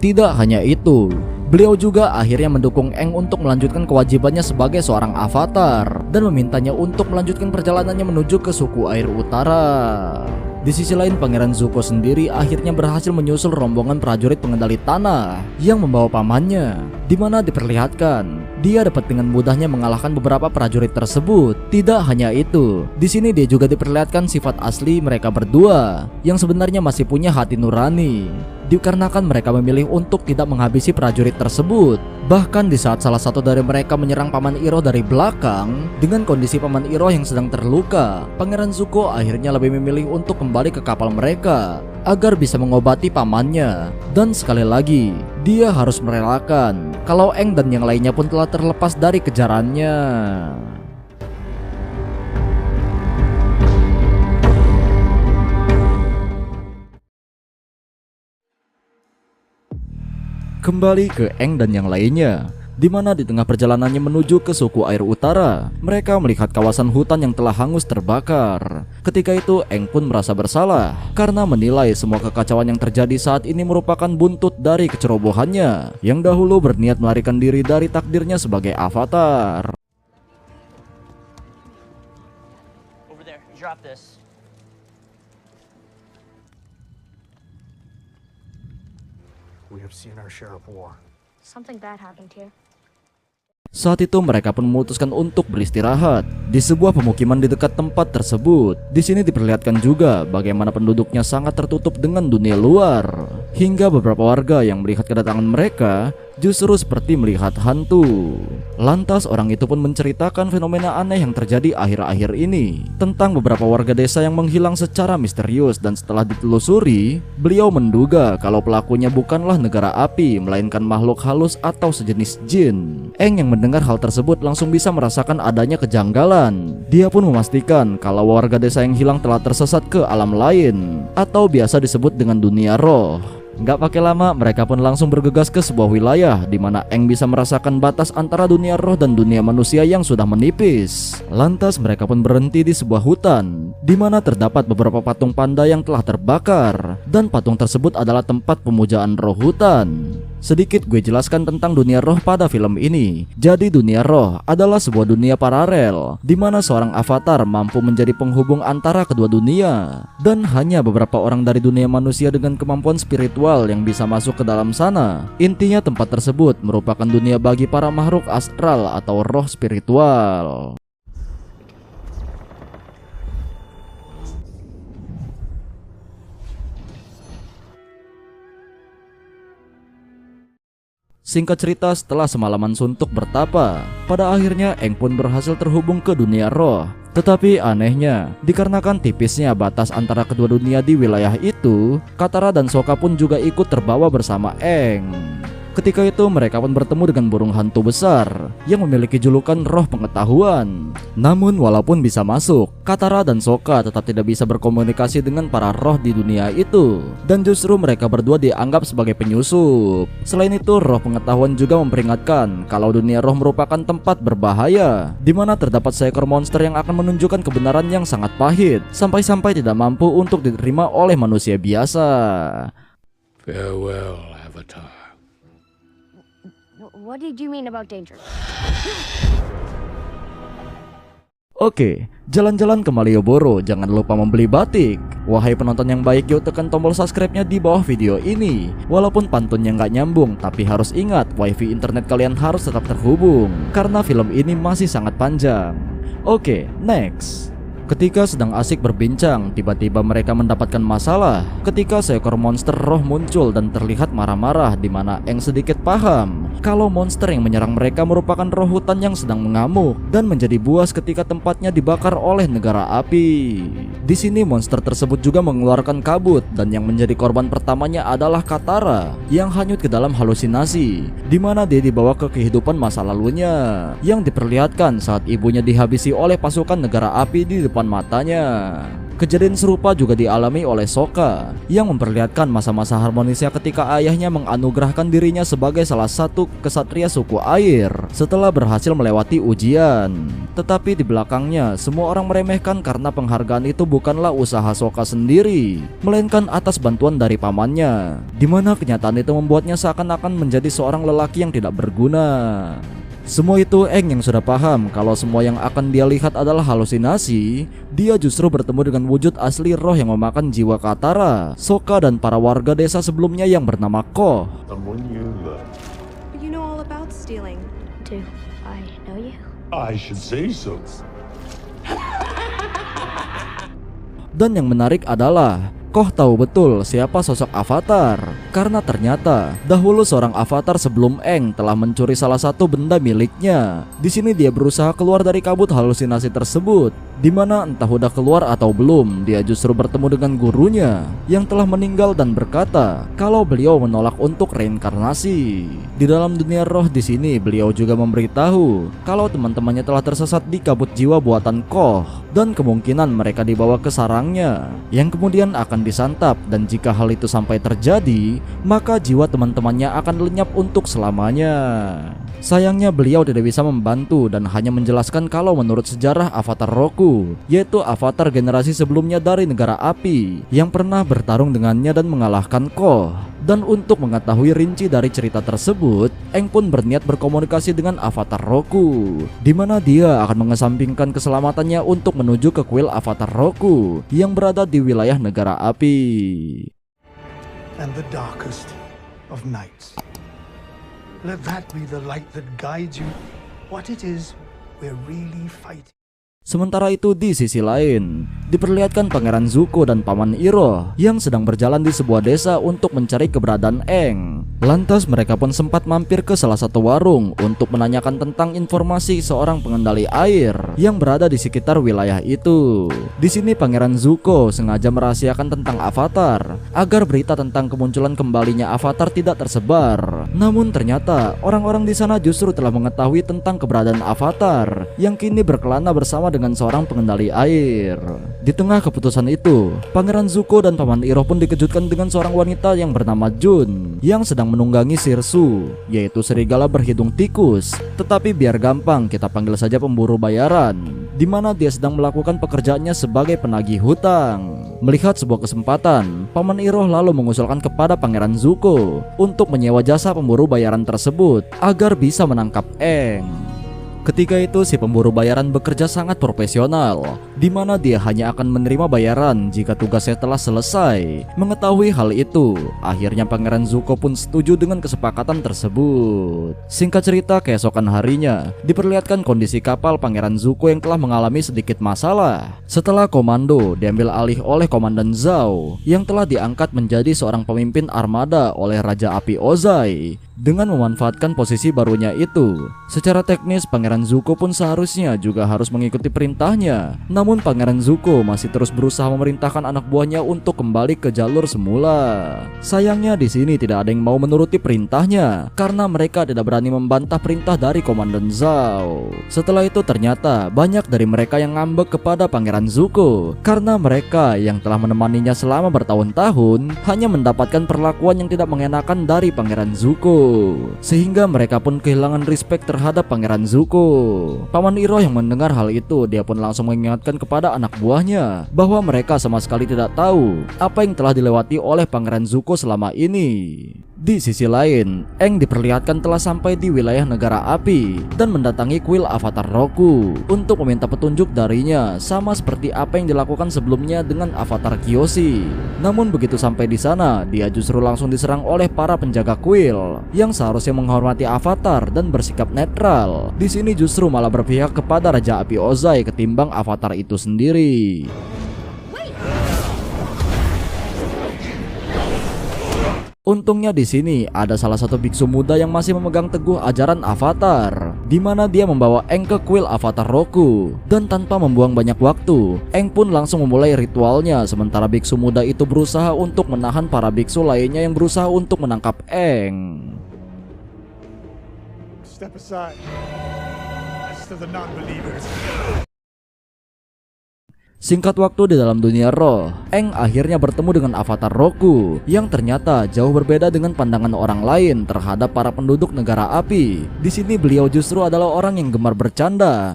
Tidak hanya itu, beliau juga akhirnya mendukung Aang untuk melanjutkan kewajibannya sebagai seorang avatar dan memintanya untuk melanjutkan perjalanannya menuju ke suku air utara. Di sisi lain, Pangeran Zuko sendiri akhirnya berhasil menyusul rombongan prajurit pengendali tanah yang membawa pamannya, di mana diperlihatkan dia dapat dengan mudahnya mengalahkan beberapa prajurit tersebut. Tidak hanya itu, di sini dia juga diperlihatkan sifat asli mereka berdua yang sebenarnya masih punya hati nurani, dikarenakan mereka memilih untuk tidak menghabisi prajurit tersebut. Bahkan di saat salah satu dari mereka menyerang Paman Iroh dari belakang dengan kondisi Paman Iroh yang sedang terluka, Pangeran Zuko akhirnya lebih memilih untuk kembali ke kapal mereka agar bisa mengobati pamannya. Dan sekali lagi, dia harus merelakan kalau Aang dan yang lainnya pun telah terlepas dari kejarannya. Kembali ke Aang dan yang lainnya, di mana di tengah perjalanannya menuju ke suku air utara, mereka melihat kawasan hutan yang telah hangus terbakar. Ketika itu Aang pun merasa bersalah karena menilai semua kekacauan yang terjadi saat ini merupakan buntut dari kecerobohannya yang dahulu berniat melarikan diri dari takdirnya sebagai avatar. drop this. We have seen our share of war. Something bad happened here. Saat itu mereka pun memutuskan untuk beristirahat di sebuah pemukiman di dekat tempat tersebut. Di sini diperlihatkan juga bagaimana penduduknya sangat tertutup dengan dunia luar, hingga beberapa warga yang melihat kedatangan mereka justru seperti melihat hantu. Lantas orang itu pun menceritakan fenomena aneh yang terjadi akhir-akhir ini tentang beberapa warga desa yang menghilang secara misterius, dan setelah ditelusuri, beliau menduga kalau pelakunya bukanlah negara api melainkan makhluk halus atau sejenis jin. Eng yang mendengar hal tersebut langsung bisa merasakan adanya kejanggalan. Dia pun memastikan kalau warga desa yang hilang telah tersesat ke alam lain atau biasa disebut dengan dunia roh. Nggak pakai lama, mereka pun langsung bergegas ke sebuah wilayah di mana Eng bisa merasakan batas antara dunia roh dan dunia manusia yang sudah menipis. Lantas mereka pun berhenti di sebuah hutan di mana terdapat beberapa patung panda yang telah terbakar, dan patung tersebut adalah tempat pemujaan roh hutan. Sedikit gue jelaskan tentang dunia roh pada film ini. Jadi dunia roh adalah sebuah dunia paralel di mana seorang avatar mampu menjadi penghubung antara kedua dunia, dan hanya beberapa orang dari dunia manusia dengan kemampuan spiritual yang bisa masuk ke dalam sana. Intinya tempat tersebut merupakan dunia bagi para makhluk astral atau roh spiritual. Singkat cerita, setelah semalaman suntuk bertapa, pada akhirnya Eng pun berhasil terhubung ke dunia roh. Tetapi anehnya, dikarenakan tipisnya batas antara kedua dunia di wilayah itu, Katara dan Sokka pun juga ikut terbawa bersama Eng. Ketika itu mereka pun bertemu dengan burung hantu besar yang memiliki julukan roh pengetahuan. Namun walaupun bisa masuk, Katara dan Sokka tetap tidak bisa berkomunikasi dengan para roh di dunia itu, dan justru mereka berdua dianggap sebagai penyusup. Selain itu, roh pengetahuan juga memperingatkan kalau dunia roh merupakan tempat berbahaya, di mana terdapat seekor monster yang akan menunjukkan kebenaran yang sangat pahit, sampai-sampai tidak mampu untuk diterima oleh manusia biasa. Farewell, Avatar. What did you mean about danger? Oke, jalan-jalan ke Malioboro, jangan lupa membeli batik. Wahai penonton yang baik, yuk tekan tombol subscribe-nya di bawah video ini. Walaupun pantunnya nggak nyambung, tapi harus ingat, wifi internet kalian harus tetap terhubung, karena film ini masih sangat panjang. Oke, next. Ketika sedang asik berbincang, tiba-tiba mereka mendapatkan masalah ketika seekor monster roh muncul dan terlihat marah-marah, di mana Eng sedikit paham kalau monster yang menyerang mereka merupakan roh hutan yang sedang mengamuk dan menjadi buas ketika tempatnya dibakar oleh negara api. Di sini monster tersebut juga mengeluarkan kabut, dan yang menjadi korban pertamanya adalah Katara yang hanyut ke dalam halusinasi, di mana dia dibawa ke kehidupan masa lalunya yang diperlihatkan saat ibunya dihabisi oleh pasukan negara api di depan matanya. Kejadian serupa juga dialami oleh Sokka yang memperlihatkan masa-masa harmonisnya ketika ayahnya menganugerahkan dirinya sebagai salah satu kesatria suku air setelah berhasil melewati ujian. Tetapi di belakangnya semua orang meremehkan karena penghargaan itu bukanlah usaha Sokka sendiri, melainkan atas bantuan dari pamannya, di mana kenyataan itu membuatnya seakan-akan menjadi seorang lelaki yang tidak berguna. Semua itu Eng yang sudah paham kalau semua yang akan dia lihat adalah halusinasi. Dia justru bertemu dengan wujud asli roh yang memakan jiwa Katara, Sokka, dan para warga desa sebelumnya yang bernama Koh. Someone you love. You know all about stealing. Do I know you? I should say so. Dan yang menarik adalah Koh tahu betul siapa sosok Avatar, karena ternyata dahulu seorang Avatar sebelum Eng telah mencuri salah satu benda miliknya. Di sini dia berusaha keluar dari kabut halusinasi tersebut, di mana entah udah keluar atau belum, dia justru bertemu dengan gurunya yang telah meninggal dan berkata kalau beliau menolak untuk reinkarnasi. Di dalam dunia roh di sini beliau juga memberitahu kalau teman-temannya telah tersesat di kabut jiwa buatan Koh, dan kemungkinan mereka dibawa ke sarangnya yang kemudian akan disantap, dan jika hal itu sampai terjadi, maka jiwa teman-temannya akan lenyap untuk selamanya. Sayangnya beliau tidak bisa membantu dan hanya menjelaskan kalau menurut sejarah Avatar Roku, yaitu Avatar generasi sebelumnya dari negara api yang pernah bertarung dengannya dan mengalahkan Koh. Dan untuk mengetahui rinci dari cerita tersebut, Aang pun berniat berkomunikasi dengan avatar Roku, di mana dia akan mengesampingkan keselamatannya untuk menuju ke kuil avatar Roku yang berada di wilayah negara api. And the darkest of nights. Let that be the light that guides you. What it is we're really fighting. Sementara itu di sisi lain, diperlihatkan Pangeran Zuko dan Paman Iroh yang sedang berjalan di sebuah desa untuk mencari keberadaan Aang. Lantas mereka pun sempat mampir ke salah satu warung untuk menanyakan tentang informasi seorang pengendali air yang berada di sekitar wilayah itu. Di sini Pangeran Zuko sengaja merahasiakan tentang Avatar agar berita tentang kemunculan kembalinya Avatar tidak tersebar. Namun ternyata orang-orang di sana justru telah mengetahui tentang keberadaan Avatar yang kini berkelana bersama dengan seorang pengendali air. Di tengah keputusan itu, Pangeran Zuko dan Paman Iroh pun dikejutkan dengan seorang wanita yang bernama Jun yang sedang menunggangi Sirsu, yaitu serigala berhidung tikus. Tetapi biar gampang kita panggil saja pemburu bayaran, di mana dia sedang melakukan pekerjaannya sebagai penagih hutang. Melihat sebuah kesempatan, Paman Iroh lalu mengusulkan kepada Pangeran Zuko untuk menyewa jasa pemburu bayaran tersebut agar bisa menangkap Aang. Ketika itu si pemburu bayaran bekerja sangat profesional, di mana dia hanya akan menerima bayaran jika tugasnya telah selesai. Mengetahui hal itu, akhirnya Pangeran Zuko pun setuju dengan kesepakatan tersebut. Singkat cerita, keesokan harinya diperlihatkan kondisi kapal Pangeran Zuko yang telah mengalami sedikit masalah. Setelah komando diambil alih oleh Komandan Zhao yang telah diangkat menjadi seorang pemimpin armada oleh Raja Api Ozai. Dengan memanfaatkan posisi barunya itu, secara teknis Pangeran Zuko pun seharusnya juga harus mengikuti perintahnya. Namun Pangeran Zuko masih terus berusaha memerintahkan anak buahnya untuk kembali ke jalur semula. Sayangnya di sini tidak ada yang mau menuruti perintahnya karena mereka tidak berani membantah perintah dari Komandan Zhao. Setelah itu ternyata banyak dari mereka yang ngambek kepada Pangeran Zuko karena mereka yang telah menemaninya selama bertahun-tahun hanya mendapatkan perlakuan yang tidak mengenakan dari Pangeran Zuko. Sehingga mereka pun kehilangan respect terhadap Pangeran Zuko. Paman Iroh yang mendengar hal itu, dia pun langsung mengingatkan kepada anak buahnya bahwa mereka sama sekali tidak tahu apa yang telah dilewati oleh Pangeran Zuko selama ini. Di sisi lain, Aang diperlihatkan telah sampai di wilayah negara api dan mendatangi kuil avatar Roku untuk meminta petunjuk darinya, sama seperti apa yang dilakukan sebelumnya dengan avatar Kyoshi. Namun begitu sampai di sana, dia justru langsung diserang oleh para penjaga kuil yang seharusnya menghormati avatar dan bersikap netral. Di sini justru malah berpihak kepada Raja Api Ozai ketimbang avatar itu sendiri. Untungnya di sini ada salah satu biksu muda yang masih memegang teguh ajaran Avatar, di mana dia membawa Aang ke kuil avatar Roku. Dan tanpa membuang banyak waktu, Aang pun langsung memulai ritualnya, sementara biksu muda itu berusaha untuk menahan para biksu lainnya yang berusaha untuk menangkap Aang. Step aside. That's to the non-believers. Singkat waktu di dalam dunia roh, Aang akhirnya bertemu dengan avatar Roku yang ternyata jauh berbeda dengan pandangan orang lain terhadap para penduduk negara api. Di sini beliau justru adalah orang yang gemar bercanda.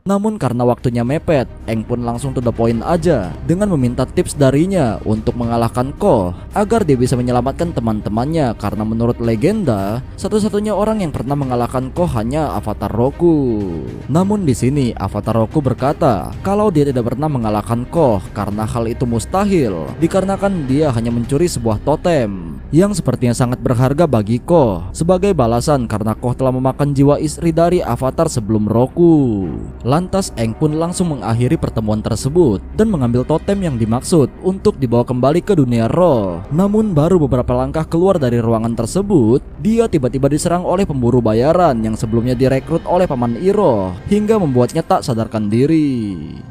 Namun karena waktunya mepet, Aang pun langsung to the point aja dengan meminta tips darinya untuk mengalahkan Koh agar dia bisa menyelamatkan teman-temannya, karena menurut legenda satu-satunya orang yang pernah mengalahkan Koh hanya avatar Roku. Namun di sini avatar Roku berkata kalau dia tidak pernah mengalahkan Koh karena hal itu mustahil dikarenakan dia hanya mencuri sebuah totem yang sepertinya sangat berharga bagi Koh sebagai balasan karena Koh telah memakan jiwa istri dari avatar sebelum Roku. Lantas Aang pun langsung mengakhiri pertemuan tersebut dan mengambil totem yang dimaksud untuk dibawa kembali ke dunia roh. Namun baru beberapa langkah keluar dari ruangan tersebut, dia tiba-tiba diserang oleh pemburu bayaran yang sebelumnya direkrut oleh Paman Iroh hingga membuatnya tak sadarkan diri.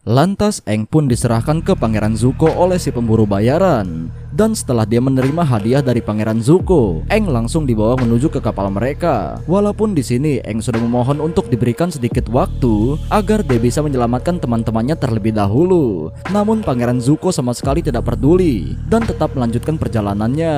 Lantas Aang pun diserahkan ke Pangeran Zuko oleh si pemburu bayaran. Dan setelah dia menerima hadiah dari Pangeran Zuko, Aang langsung dibawa menuju ke kapal mereka. Walaupun di sini Aang sudah memohon untuk diberikan sedikit waktu agar dia bisa menyelamatkan teman-temannya terlebih dahulu. Namun Pangeran Zuko sama sekali tidak peduli dan tetap melanjutkan perjalanannya.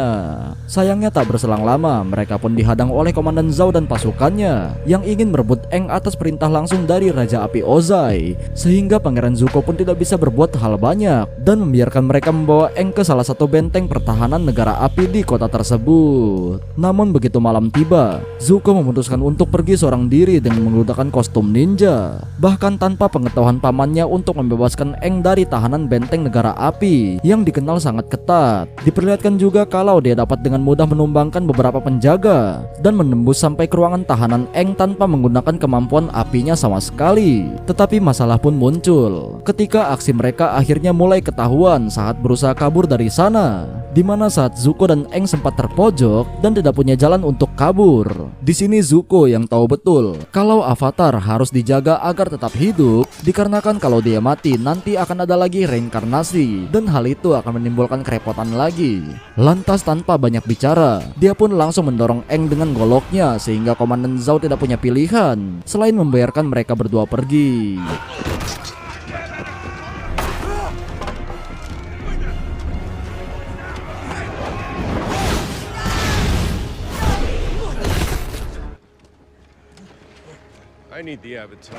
Sayangnya tak berselang lama, mereka pun dihadang oleh Komandan Zhao dan pasukannya yang ingin merebut Aang atas perintah langsung dari Raja Api Ozai. Sehingga Pangeran Zuko pun tidak bisa berbuat hal banyak dan membiarkan mereka membawa Aang ke salah satu benteng pertahanan negara api di kota tersebut. Namun begitu malam tiba, Zuko memutuskan untuk pergi seorang diri dengan menggunakan kostum ninja, bahkan tanpa pengetahuan pamannya untuk membebaskan Aang dari tahanan benteng negara api yang dikenal sangat ketat. Diperlihatkan juga kalau dia dapat dengan mudah menumbangkan beberapa penjaga dan menembus sampai ke ruangan tahanan Aang tanpa menggunakan kemampuan apinya sama sekali. Tetapi masalah pun muncul ketika aksi mereka akhirnya mulai ketahuan saat berusaha kabur dari sana, dimana saat Zuko dan Aang sempat terpojok dan tidak punya jalan untuk kabur. Di sini Zuko yang tahu betul kalau Avatar harus dijaga agar tetap hidup, dikarenakan kalau dia mati nanti akan ada lagi reinkarnasi dan hal itu akan menimbulkan kerepotan lagi. Lantas tanpa banyak bicara, dia pun langsung mendorong Aang dengan goloknya sehingga Komandan Zhao tidak punya pilihan selain membiarkan mereka berdua pergi. I need the Avatar.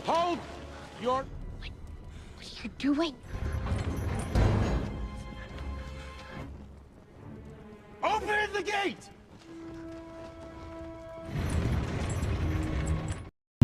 Hold your... What are you doing? Open the gate!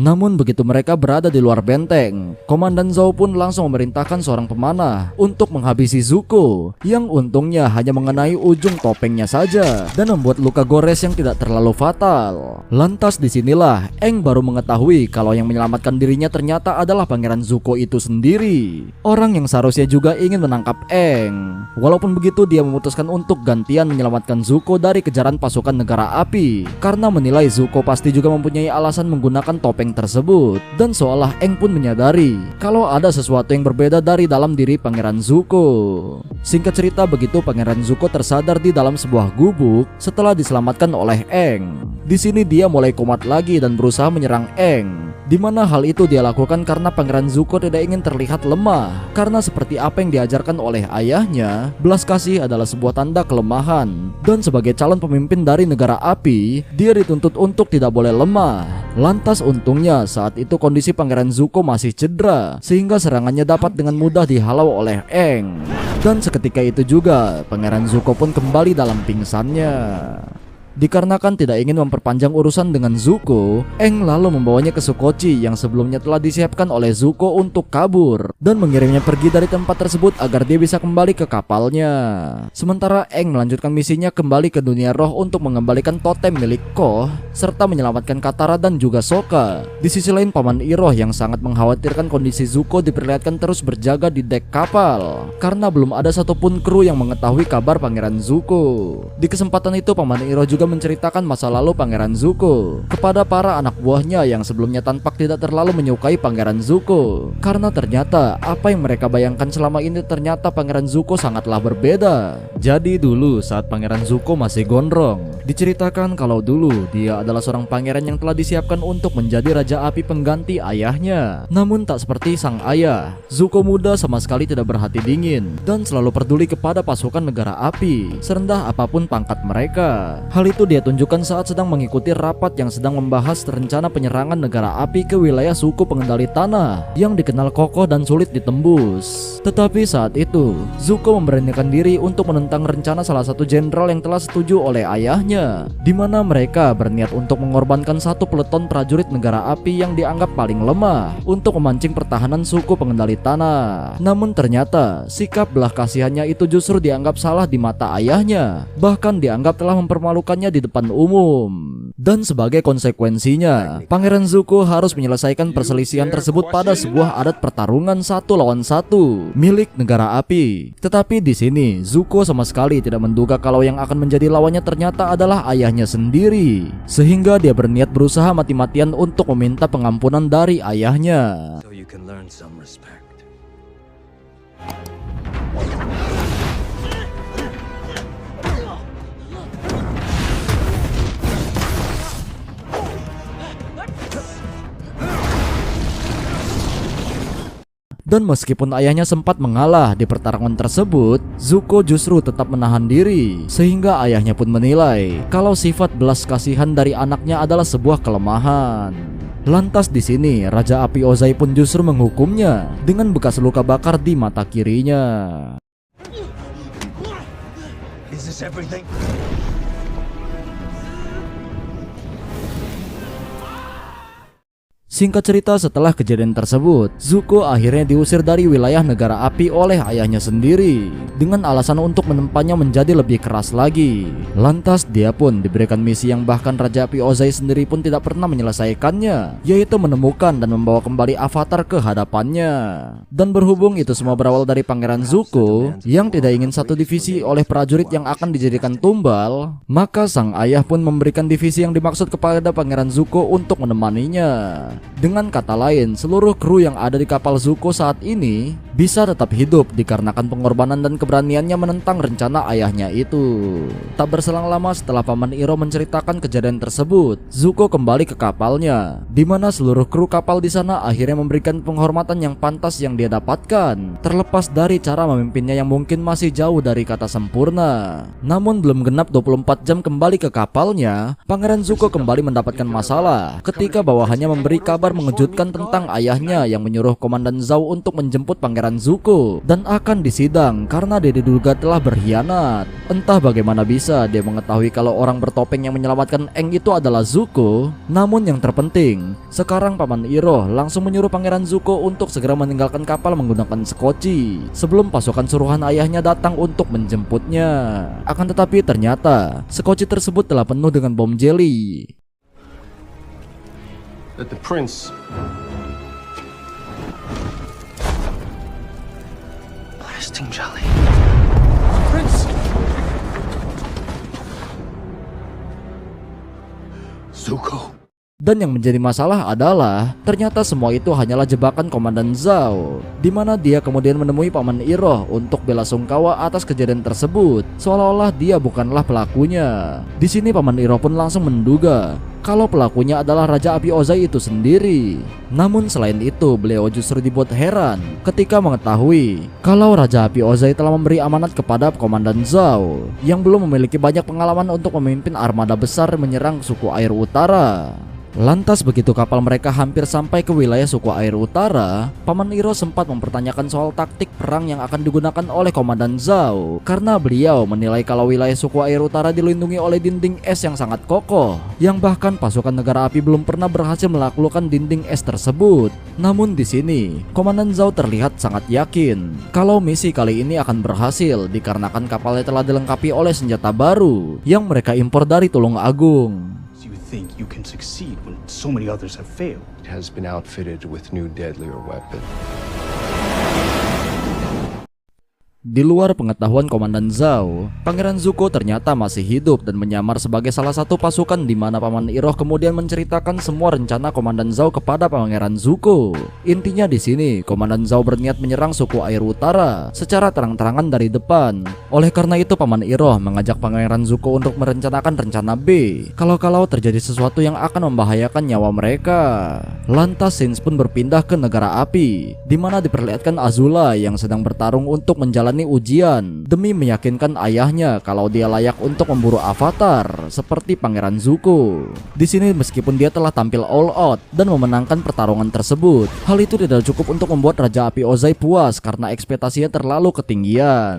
Namun begitu mereka berada di luar benteng, Komandan Zhao pun langsung memerintahkan seorang pemanah untuk menghabisi Zuko yang untungnya hanya mengenai ujung topengnya saja dan membuat luka gores yang tidak terlalu fatal. Lantas disinilah Aang baru mengetahui kalau yang menyelamatkan dirinya ternyata adalah Pangeran Zuko itu sendiri, orang yang seharusnya juga ingin menangkap Aang. Walaupun begitu, dia memutuskan untuk gantian menyelamatkan Zuko dari kejaran pasukan negara api karena menilai Zuko pasti juga mempunyai alasan menggunakan topeng tersebut. Dan seolah Aang pun menyadari kalau ada sesuatu yang berbeda dari dalam diri Pangeran Zuko. Singkat cerita, begitu Pangeran Zuko tersadar di dalam sebuah gubuk setelah diselamatkan oleh Aang. Di sini dia mulai kumat lagi dan berusaha menyerang Aang, dimana hal itu dia lakukan karena Pangeran Zuko tidak ingin terlihat lemah. Karena seperti apa yang diajarkan oleh ayahnya, belas kasih adalah sebuah tanda kelemahan. Dan sebagai calon pemimpin dari negara api, dia dituntut untuk tidak boleh lemah. Lantas untungnya saat itu kondisi Pangeran Zuko masih cedera sehingga serangannya dapat dengan mudah dihalau oleh Aang. Dan seketika itu juga Pangeran Zuko pun kembali dalam pingsannya. Dikarenakan tidak ingin memperpanjang urusan dengan Zuko, Aang lalu membawanya ke Sukoci yang sebelumnya telah disiapkan oleh Zuko untuk kabur dan mengirimnya pergi dari tempat tersebut agar dia bisa kembali ke kapalnya. Sementara Aang melanjutkan misinya kembali ke dunia roh untuk mengembalikan totem milik Koh serta menyelamatkan Katara dan juga Sokka. Di sisi lain, Paman Iroh yang sangat mengkhawatirkan kondisi Zuko diperlihatkan terus berjaga di dek kapal karena belum ada satupun kru yang mengetahui kabar Pangeran Zuko. Di kesempatan itu, Paman Iroh juga menceritakan masa lalu Pangeran Zuko kepada para anak buahnya yang sebelumnya tampak tidak terlalu menyukai Pangeran Zuko, karena ternyata apa yang mereka bayangkan selama ini ternyata Pangeran Zuko sangatlah berbeda. Jadi dulu saat Pangeran Zuko masih gondrong, diceritakan kalau dulu dia adalah seorang pangeran yang telah disiapkan untuk menjadi Raja Api pengganti ayahnya. Namun tak seperti sang ayah, Zuko muda sama sekali tidak berhati dingin dan selalu peduli kepada pasukan negara api serendah apapun pangkat mereka. Hal itu dia tunjukkan saat sedang mengikuti rapat yang sedang membahas rencana penyerangan negara api ke wilayah suku pengendali tanah yang dikenal kokoh dan sulit ditembus. Tetapi saat itu Zuko memberanikan diri untuk menentang rencana salah satu jenderal yang telah setuju oleh ayahnya, di mana mereka berniat untuk mengorbankan satu peleton prajurit negara api yang dianggap paling lemah untuk memancing pertahanan suku pengendali tanah. Namun ternyata sikap belah kasihannya itu justru dianggap salah di mata ayahnya, bahkan dianggap telah mempermalukannya di depan umum. Dan sebagai konsekuensinya, Pangeran Zuko harus menyelesaikan perselisihan tersebut pada sebuah adat pertarungan 1 lawan 1 milik negara api. Tetapi di sini Zuko sama sekali tidak menduga kalau yang akan menjadi lawannya ternyata adalah ayahnya sendiri, sehingga dia berniat berusaha mati-matian untuk meminta pengampunan dari ayahnya. So you can learn some respect. Dan meskipun ayahnya sempat mengalah di pertarungan tersebut, Zuko justru tetap menahan diri, sehingga ayahnya pun menilai kalau sifat belas kasihan dari anaknya adalah sebuah kelemahan. Lantas di sini Raja Api Ozai pun justru menghukumnya dengan bekas luka bakar di mata kirinya. Is this everything? Singkat cerita, setelah kejadian tersebut, Zuko akhirnya diusir dari wilayah negara api oleh ayahnya sendiri dengan alasan untuk menempanya menjadi lebih keras lagi. Lantas dia pun diberikan misi yang bahkan Raja Api Ozai sendiri pun tidak pernah menyelesaikannya, yaitu menemukan dan membawa kembali Avatar ke hadapannya. Dan berhubung itu semua berawal dari Pangeran Zuko yang tidak ingin satu divisi oleh prajurit yang akan dijadikan tumbal, maka sang ayah pun memberikan divisi yang dimaksud kepada Pangeran Zuko untuk menemaninya. Dengan kata lain, seluruh kru yang ada di kapal Zuko saat ini bisa tetap hidup dikarenakan pengorbanan dan keberaniannya menentang rencana ayahnya itu. Tak berselang lama setelah Paman Iroh menceritakan kejadian tersebut, Zuko kembali ke kapalnya, di mana seluruh kru kapal di sana akhirnya memberikan penghormatan yang pantas yang dia dapatkan, terlepas dari cara memimpinnya yang mungkin masih jauh dari kata sempurna. Namun belum genap 24 jam kembali ke kapalnya, Pangeran Zuko kembali mendapatkan masalah ketika bawahannya memberi kabar mengejutkan tentang ayahnya yang menyuruh Komandan Zhao untuk menjemput Pangeran Zuko dan akan disidang karena dia diduga telah berkhianat. Entah bagaimana bisa dia mengetahui kalau orang bertopeng yang menyelamatkan Aang itu adalah Zuko. Namun yang terpenting, sekarang Paman Iroh langsung menyuruh Pangeran Zuko untuk segera meninggalkan kapal menggunakan sekoci sebelum pasukan suruhan ayahnya datang untuk menjemputnya. Akan tetapi ternyata sekoci tersebut telah penuh dengan bom jelly. That the prince Blasting jelly. Prince Zuko. Dan yang menjadi masalah adalah ternyata semua itu hanyalah jebakan Komandan Zhao, di mana dia kemudian menemui Paman Iroh untuk bela sungkawa atas kejadian tersebut, seolah-olah dia bukanlah pelakunya. Di sini Paman Iroh pun langsung menduga kalau pelakunya adalah Raja Api Ozai itu sendiri. Namun selain itu, beliau justru dibuat heran ketika mengetahui kalau Raja Api Ozai telah memberi amanat kepada Komandan Zhao yang belum memiliki banyak pengalaman untuk memimpin armada besar menyerang suku air utara. Lantas begitu kapal mereka hampir sampai ke wilayah suku air utara, Paman Iroh sempat mempertanyakan soal taktik perang yang akan digunakan oleh Komandan Zhao, karena beliau menilai kalau wilayah suku air utara dilindungi oleh dinding es yang sangat kokoh, yang bahkan pasukan negara api belum pernah berhasil menaklukkan dinding es tersebut. Namun di sini Komandan Zhao terlihat sangat yakin kalau misi kali ini akan berhasil dikarenakan kapalnya telah dilengkapi oleh senjata baru yang mereka impor dari Tulung Agung. You think you can succeed when so many others have failed? It has been outfitted with new deadlier weapons. Di luar pengetahuan Komandan Zhao, Pangeran Zuko ternyata masih hidup dan menyamar sebagai salah satu pasukan di mana Paman Iroh kemudian menceritakan semua rencana Komandan Zhao kepada Pangeran Zuko. Intinya di sini, Komandan Zhao berniat menyerang suku air utara secara terang-terangan dari depan. Oleh karena itu, Paman Iroh mengajak Pangeran Zuko untuk merencanakan rencana B kalau terjadi sesuatu yang akan membahayakan nyawa mereka. Lantas Sins pun berpindah ke negara api, di mana diperlihatkan Azula yang sedang bertarung untuk menjalani ujian demi meyakinkan ayahnya kalau dia layak untuk memburu Avatar seperti Pangeran Zuko. Di sini meskipun dia telah tampil all out dan memenangkan pertarungan tersebut, hal itu tidak cukup untuk membuat Raja Api Ozai puas karena ekspektasinya terlalu ketinggian.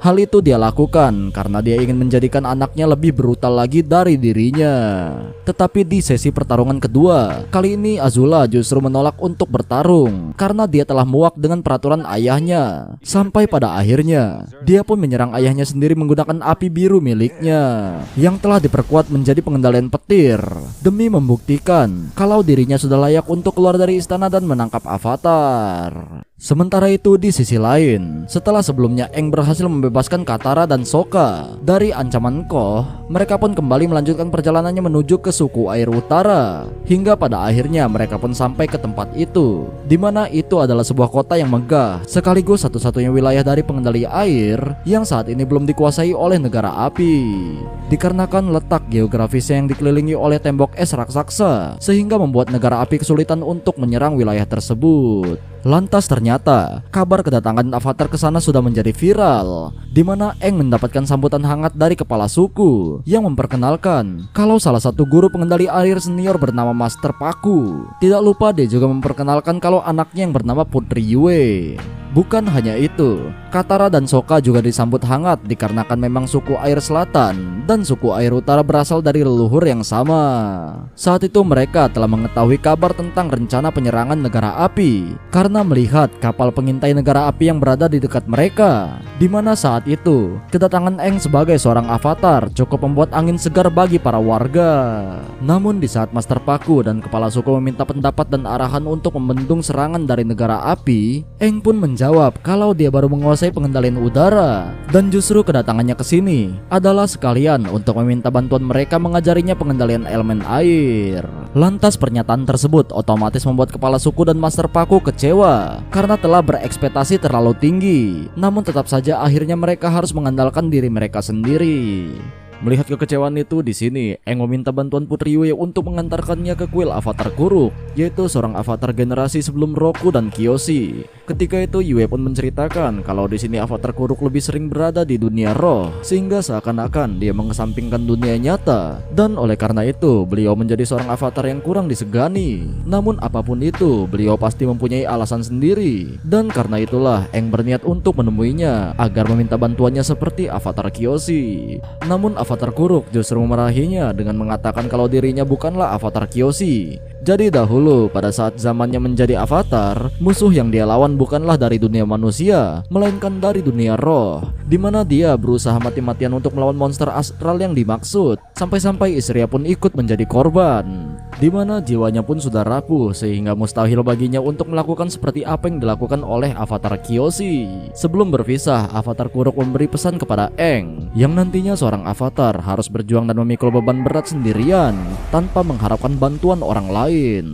Hal itu dia lakukan karena dia ingin menjadikan anaknya lebih brutal lagi dari dirinya. Tetapi di sesi pertarungan kedua, kali ini Azula justru menolak untuk bertarung karena dia telah muak dengan peraturan ayahnya. Sampai pada akhirnya akhirnya dia pun menyerang ayahnya sendiri menggunakan api biru miliknya yang telah diperkuat menjadi pengendalian petir demi membuktikan kalau dirinya sudah layak untuk keluar dari istana dan menangkap Avatar. Sementara itu di sisi lain, setelah sebelumnya Aang berhasil membebaskan Katara dan Sokka dari ancaman Koh, mereka pun kembali melanjutkan perjalanannya menuju ke suku air utara. Hingga pada akhirnya mereka pun sampai ke tempat itu, di mana itu adalah sebuah kota yang megah, sekaligus satu-satunya wilayah dari pengendali air yang saat ini belum dikuasai oleh negara api. Dikarenakan letak geografisnya yang dikelilingi oleh tembok es raksasa, sehingga membuat negara api kesulitan untuk menyerang wilayah tersebut. Lantas ternyata kabar kedatangan Avatar ke sana sudah menjadi viral, di mana Aang mendapatkan sambutan hangat dari kepala suku yang memperkenalkan kalau salah satu guru pengendali air senior bernama Master Paku. Tidak lupa dia juga memperkenalkan kalau anaknya yang bernama Putri Yue. Bukan hanya itu, Katara dan Sokka juga disambut hangat dikarenakan memang suku air selatan dan suku air utara berasal dari leluhur yang sama. Saat itu mereka telah mengetahui kabar tentang rencana penyerangan negara api karena melihat kapal pengintai negara api yang berada di dekat mereka, di mana saat itu kedatangan Aang sebagai seorang avatar cukup membuat angin segar bagi para warga. Namun di saat Master Paku dan kepala suku meminta pendapat dan arahan untuk membendung serangan dari negara api, Aang pun menjawab kalau dia baru menguasai pengendalian udara dan justru kedatangannya ke sini adalah sekalian untuk meminta bantuan mereka mengajarinya pengendalian elemen air. Lantas pernyataan tersebut otomatis membuat kepala suku dan Master Paku kecewa karena telah berekspektasi terlalu tinggi. Namun tetap saja akhirnya mereka harus mengandalkan diri mereka sendiri. Melihat kekecewaan itu, di sini Aang meminta bantuan Putri Yue untuk mengantarkannya ke kuil avatar Kuruk, yaitu seorang avatar generasi sebelum Roku dan Kyoshi. Ketika itu Yue pun menceritakan kalau di sini avatar Kuruk lebih sering berada di dunia roh, sehingga seakan-akan dia mengesampingkan dunia nyata, dan oleh karena itu beliau menjadi seorang avatar yang kurang disegani. Namun apapun itu, beliau pasti mempunyai alasan sendiri, dan karena itulah Aang berniat untuk menemuinya agar meminta bantuannya seperti avatar Kyoshi. Namun Avatar Kuruk justru memarahinya dengan mengatakan kalau dirinya bukanlah avatar Kyoshi. Jadi dahulu pada saat zamannya menjadi avatar, musuh yang dia lawan bukanlah dari dunia manusia, melainkan dari dunia roh, di mana dia berusaha mati-matian untuk melawan monster astral yang dimaksud, sampai-sampai istrinya pun ikut menjadi korban, di mana jiwanya pun sudah rapuh sehingga mustahil baginya untuk melakukan seperti apa yang dilakukan oleh avatar Kyoshi. Sebelum berpisah, avatar Kuruk memberi pesan kepada Aang yang nantinya seorang avatar harus berjuang dan memikul beban berat sendirian tanpa mengharapkan bantuan orang lain.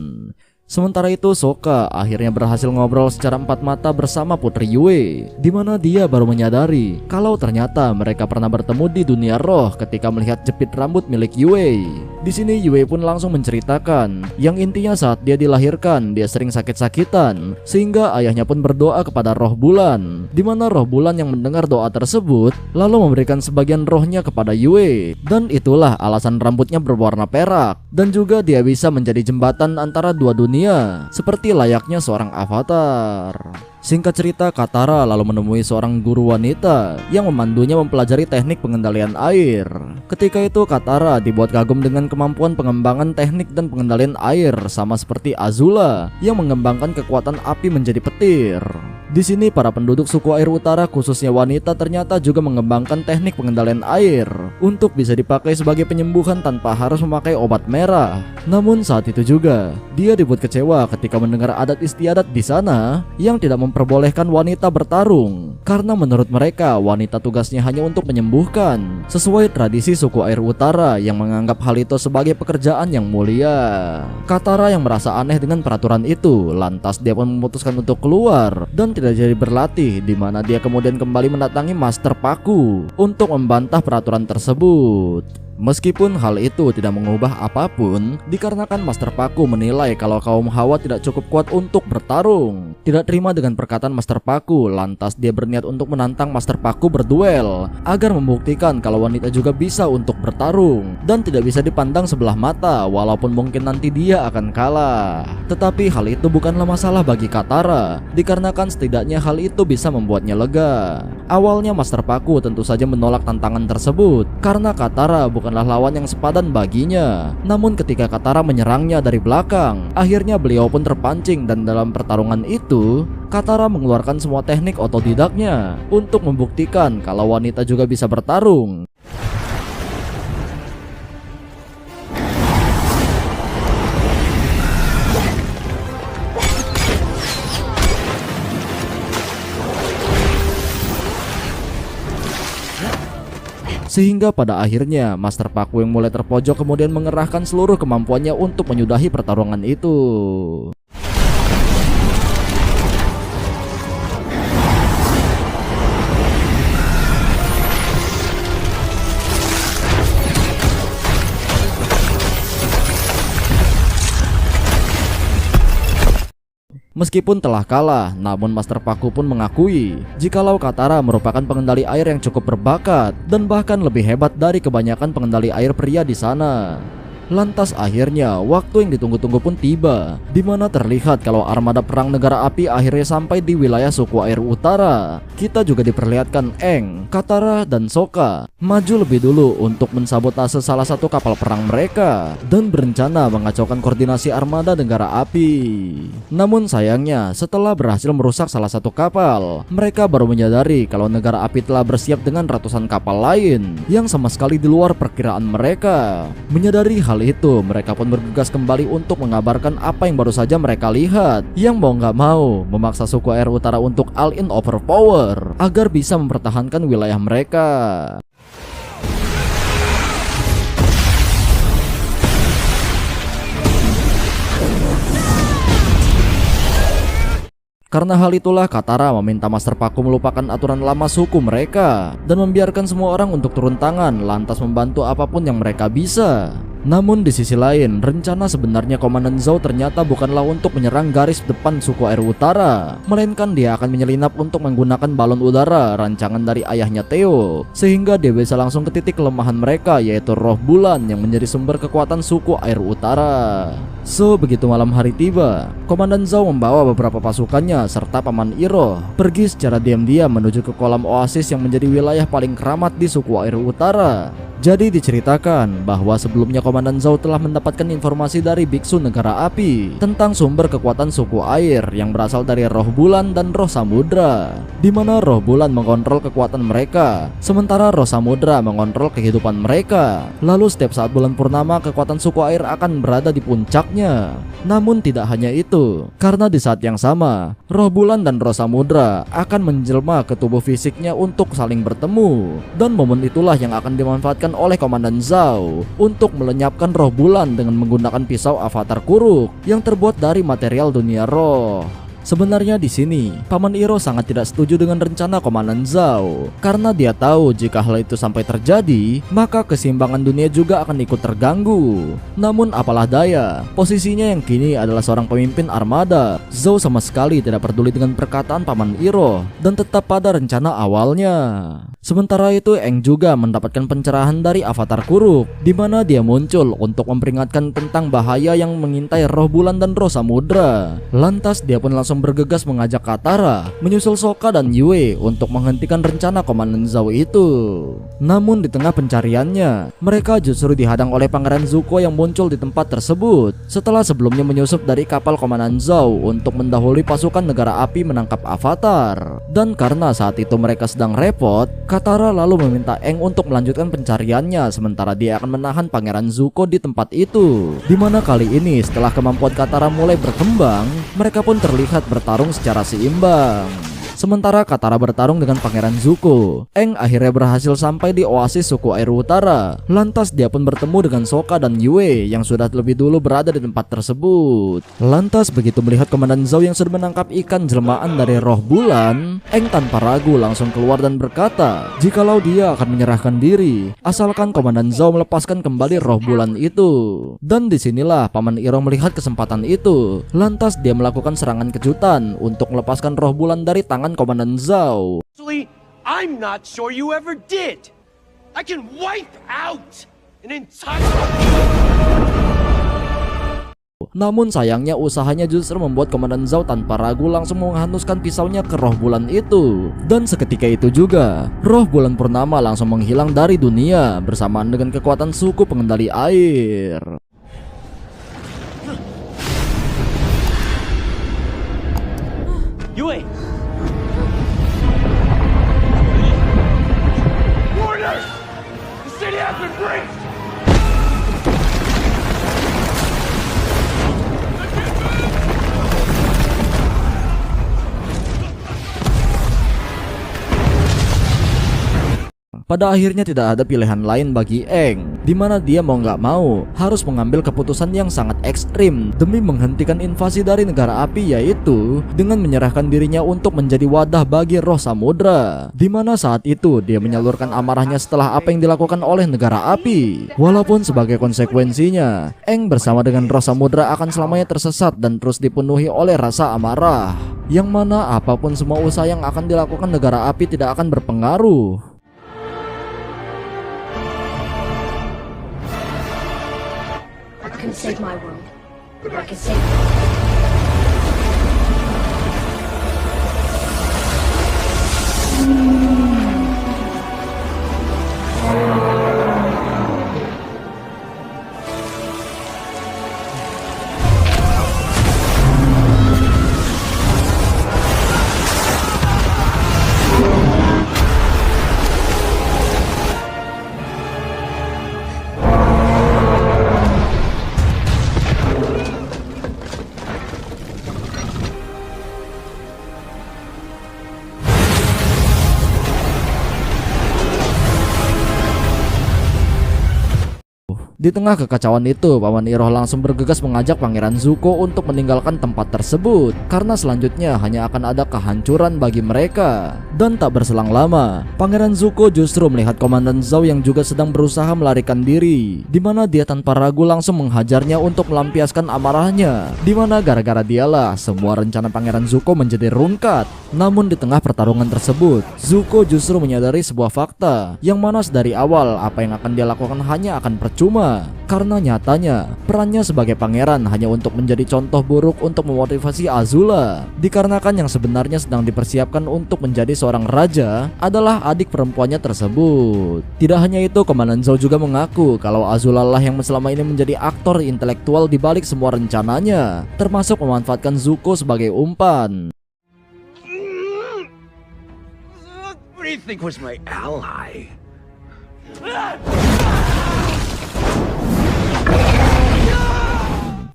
Sementara itu Sokka akhirnya berhasil ngobrol secara empat mata bersama Putri Yue, di mana dia baru menyadari kalau ternyata mereka pernah bertemu di dunia roh ketika melihat jepit rambut milik Yue. Di sini Yue pun langsung menceritakan yang intinya saat dia dilahirkan dia sering sakit-sakitan sehingga ayahnya pun berdoa kepada roh bulan, di mana roh bulan yang mendengar doa tersebut lalu memberikan sebagian rohnya kepada Yue, dan itulah alasan rambutnya berwarna perak dan juga dia bisa menjadi jembatan antara dua dunia seperti layaknya seorang avatar. Singkat cerita, Katara lalu menemui seorang guru wanita yang memandunya mempelajari teknik pengendalian air. Ketika itu Katara dibuat kagum dengan kemampuan pengembangan teknik dan pengendalian air sama seperti Azula yang mengembangkan kekuatan api menjadi petir. Di sini para penduduk suku air utara khususnya wanita ternyata juga mengembangkan teknik pengendalian air untuk bisa dipakai sebagai penyembuhan tanpa harus memakai obat merah. Namun saat itu juga dia dibuat kecewa ketika mendengar adat istiadat di sana yang tidak memperbolehkan wanita bertarung karena menurut mereka wanita tugasnya hanya untuk menyembuhkan sesuai tradisi suku air utara yang menganggap hal itu sebagai pekerjaan yang mulia. Katara yang merasa aneh dengan peraturan itu, lantas dia pun memutuskan untuk keluar dan tidak jadi berlatih, di mana dia kemudian kembali mendatangi Master Paku untuk membantah peraturan tersebut. Meskipun hal itu tidak mengubah apapun, dikarenakan Master Paku menilai kalau kaum Hawa tidak cukup kuat untuk bertarung. Tidak terima dengan perkataan Master Paku, lantas dia berniat untuk menantang Master Paku berduel agar membuktikan kalau wanita juga bisa untuk bertarung dan tidak bisa dipandang sebelah mata walaupun mungkin nanti dia akan kalah. Tetapi hal itu bukanlah masalah bagi Katara, dikarenakan setidaknya hal itu bisa membuatnya lega. Awalnya Master Paku tentu saja menolak tantangan tersebut karena Katara bukanlah lawan yang sepadan baginya. Namun ketika Katara menyerangnya dari belakang, akhirnya beliau pun terpancing dan dalam pertarungan itu Katara mengeluarkan semua teknik otodidaknya untuk membuktikan kalau wanita juga bisa bertarung. Sehingga pada akhirnya Master Paku yang mulai terpojok kemudian mengerahkan seluruh kemampuannya untuk menyudahi pertarungan itu. Meskipun telah kalah, namun Master Paku pun mengakui jikalau Katara merupakan pengendali air yang cukup berbakat dan bahkan lebih hebat dari kebanyakan pengendali air pria di sana. Lantas akhirnya waktu yang ditunggu-tunggu pun tiba, di mana terlihat kalau armada perang negara api akhirnya sampai di wilayah suku air utara. Kita juga diperlihatkan Aang, Katara, dan Sokka maju lebih dulu untuk mensabotase salah satu kapal perang mereka dan berencana mengacaukan koordinasi armada negara api. Namun sayangnya setelah berhasil merusak salah satu kapal, mereka baru menyadari kalau negara api telah bersiap dengan ratusan kapal lain yang sama sekali di luar perkiraan mereka. Menyadari hal itu, mereka pun bergegas kembali untuk mengabarkan apa yang baru saja mereka lihat, yang mau nggak mau memaksa suku air utara untuk all in overpower agar bisa mempertahankan wilayah mereka. Karena hal itulah Katara meminta Master Paku melupakan aturan lama suku mereka dan membiarkan semua orang untuk turun tangan lantas membantu apapun yang mereka bisa. Namun di sisi lain, rencana sebenarnya Komandan Zou ternyata bukanlah untuk menyerang garis depan suku air utara, melainkan dia akan menyelinap untuk menggunakan balon udara rancangan dari ayahnya Theo, sehingga dia bisa langsung ke titik kelemahan mereka, yaitu roh bulan yang menjadi sumber kekuatan suku air utara. So, begitu malam hari tiba, Komandan Zou membawa beberapa pasukannya serta Paman Iroh pergi secara diam-diam menuju ke kolam oasis yang menjadi wilayah paling keramat di suku air utara. Jadi diceritakan bahwa sebelumnya Komandan Zou telah mendapatkan informasi dari biksu negara api tentang sumber kekuatan suku air yang berasal dari roh bulan dan roh samudra, di mana roh bulan mengontrol kekuatan mereka, sementara roh samudra mengontrol kehidupan mereka. Lalu setiap saat bulan purnama kekuatan suku air akan berada di puncaknya. Namun tidak hanya itu, karena di saat yang sama roh bulan dan roh samudra akan menjelma ke tubuh fisiknya untuk saling bertemu, dan momen itulah yang akan dimanfaatkan oleh Komandan Zou untuk melenyapkan roh bulan dengan menggunakan pisau avatar Kuruk yang terbuat dari material dunia roh. Sebenarnya di sini, Paman Iroh sangat tidak setuju dengan rencana Komandan Zou, karena dia tahu jika hal itu sampai terjadi, maka keseimbangan dunia juga akan ikut terganggu. Namun apalah daya, posisinya yang kini adalah seorang pemimpin armada. Zou sama sekali tidak peduli dengan perkataan Paman Iroh dan tetap pada rencana awalnya. Sementara itu, Aang juga mendapatkan pencerahan dari avatar Kuruk, di mana dia muncul untuk memperingatkan tentang bahaya yang mengintai roh bulan dan roh samudra. Lantas dia pun langsung bergegas mengajak Katara menyusul Sokka dan Yue untuk menghentikan rencana Komandan Zou itu. Namun di tengah pencariannya, mereka justru dihadang oleh Pangeran Zuko yang muncul di tempat tersebut setelah sebelumnya menyusup dari kapal Komandan Zou untuk mendahului pasukan negara api menangkap avatar. Dan karena saat itu mereka sedang repot, Katara lalu meminta Aang untuk melanjutkan pencariannya sementara dia akan menahan Pangeran Zuko di tempat itu. Dimana kali ini setelah kemampuan Katara mulai berkembang, mereka pun terlihat bertarung secara seimbang. Sementara Katara bertarung dengan Pangeran Zuko, Aang akhirnya berhasil sampai di oasis suku air utara. Lantas dia pun bertemu dengan Sokka dan Yue yang sudah lebih dulu berada di tempat tersebut. Lantas begitu melihat Komandan Zou yang sudah menangkap ikan jelmaan dari roh bulan, Aang tanpa ragu langsung keluar dan berkata jikalau dia akan menyerahkan diri asalkan Komandan Zou melepaskan kembali roh bulan itu. Dan disinilah Paman Iroh melihat kesempatan itu. Lantas dia melakukan serangan kejutan untuk melepaskan roh bulan dari tangan Komandan Zou. Actually, I'm not sure you ever did. I can wipe out an entire... Namun sayangnya usahanya justru membuat Komandan Zou tanpa ragu langsung menghunuskan pisaunya ke roh bulan itu. Dan seketika itu juga, roh bulan purnama langsung menghilang dari dunia bersamaan dengan kekuatan suku pengendali air. Yue! Warriors! The city has been breached! Pada akhirnya tidak ada pilihan lain bagi Aang, di mana dia mau nggak mau harus mengambil keputusan yang sangat ekstrim demi menghentikan invasi dari negara api, yaitu dengan menyerahkan dirinya untuk menjadi wadah bagi roh samudra. Di mana saat itu dia menyalurkan amarahnya setelah apa yang dilakukan oleh negara api. Walaupun sebagai konsekuensinya, Aang bersama dengan roh samudra akan selamanya tersesat dan terus dipenuhi oleh rasa amarah, yang mana apapun semua usaha yang akan dilakukan negara api tidak akan berpengaruh. I can save my world. I can save. Di tengah kekacauan itu, Paman Iroh langsung bergegas mengajak Pangeran Zuko untuk meninggalkan tempat tersebut, karena selanjutnya hanya akan ada kehancuran bagi mereka. Dan tak berselang lama, Pangeran Zuko justru melihat Komandan Zhao yang juga sedang berusaha melarikan diri, di mana dia tanpa ragu langsung menghajarnya untuk melampiaskan amarahnya, di mana gara-gara dialah semua rencana Pangeran Zuko menjadi rungkat. Namun di tengah pertarungan tersebut, Zuko justru menyadari sebuah fakta, yang mana dari awal apa yang akan dia lakukan hanya akan percuma. Karena nyatanya perannya sebagai pangeran hanya untuk menjadi contoh buruk untuk memotivasi Azula, dikarenakan yang sebenarnya sedang dipersiapkan untuk menjadi seorang raja adalah adik perempuannya tersebut. Tidak hanya itu, Komandan Zhao juga mengaku kalau Azula lah yang selama ini menjadi aktor intelektual di balik semua rencananya, termasuk memanfaatkan Zuko sebagai umpan. What do you think was my ally?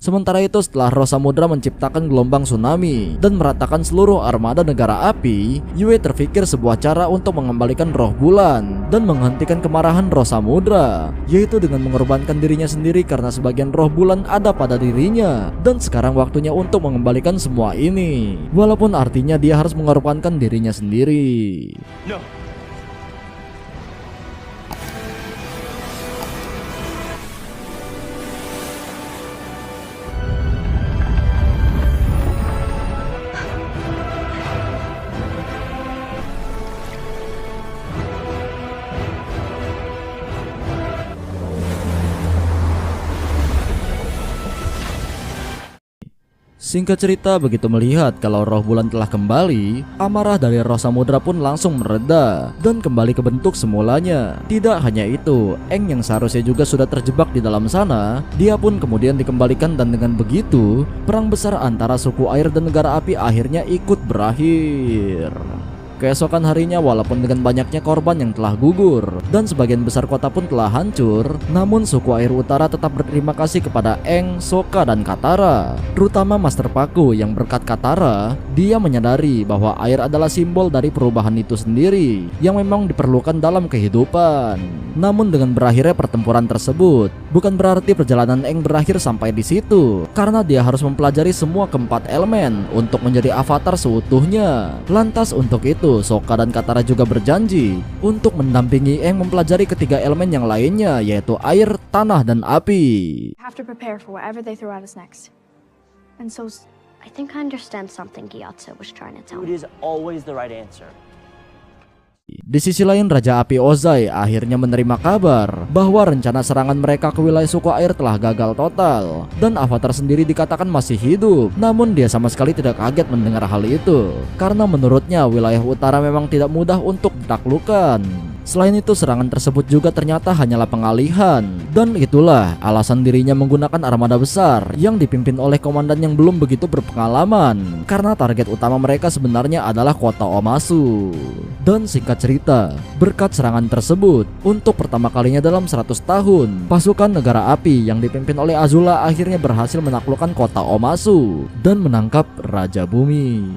Sementara itu, setelah roh samudra menciptakan gelombang tsunami dan meratakan seluruh armada negara api, Yue terpikir sebuah cara untuk mengembalikan roh bulan dan menghentikan kemarahan roh samudra, yaitu dengan mengorbankan dirinya sendiri karena sebagian roh bulan ada pada dirinya. Dan sekarang waktunya untuk mengembalikan semua ini, walaupun artinya dia harus mengorbankan dirinya sendiri. No. Singkat cerita, begitu melihat kalau roh bulan telah kembali, amarah dari roh samudra pun langsung mereda dan kembali ke bentuk semulanya. Tidak hanya itu, Aang yang seharusnya juga sudah terjebak di dalam sana, dia pun kemudian dikembalikan, dan dengan begitu perang besar antara suku air dan negara api akhirnya ikut berakhir. Keesokan harinya, walaupun dengan banyaknya korban yang telah gugur dan sebagian besar kota pun telah hancur, namun suku air utara tetap berterima kasih kepada Aang, Sokka, dan Katara. Terutama Master Paku yang berkat Katara, dia menyadari bahwa air adalah simbol dari perubahan itu sendiri yang memang diperlukan dalam kehidupan. Namun dengan berakhirnya pertempuran tersebut, bukan berarti perjalanan Aang berakhir sampai di situ, karena dia harus mempelajari semua keempat elemen untuk menjadi avatar seutuhnya. Lantas untuk itu, Sokka dan Katara juga berjanji untuk mendampingi Aang mempelajari ketiga elemen yang lainnya, yaitu air, tanah, dan api. Have to prepare for whatever they throw at us next. And so, I think I understand something Gyatso was trying to tell Food me. is always the right answer. Di sisi lain, Raja Api Ozai akhirnya menerima kabar bahwa rencana serangan mereka ke wilayah suku air telah gagal total, dan Avatar sendiri dikatakan masih hidup. Namun dia sama sekali tidak kaget mendengar hal itu, karena menurutnya wilayah utara memang tidak mudah untuk ditaklukkan. Selain itu, serangan tersebut juga ternyata hanyalah pengalihan. Dan itulah alasan dirinya menggunakan armada besar yang dipimpin oleh komandan yang belum begitu berpengalaman, karena target utama mereka sebenarnya adalah kota Omasu. Dan singkat cerita, berkat serangan tersebut, untuk pertama kalinya dalam 100 tahun, pasukan negara api yang dipimpin oleh Azula akhirnya berhasil menaklukkan kota Omasu dan menangkap Raja Bumi.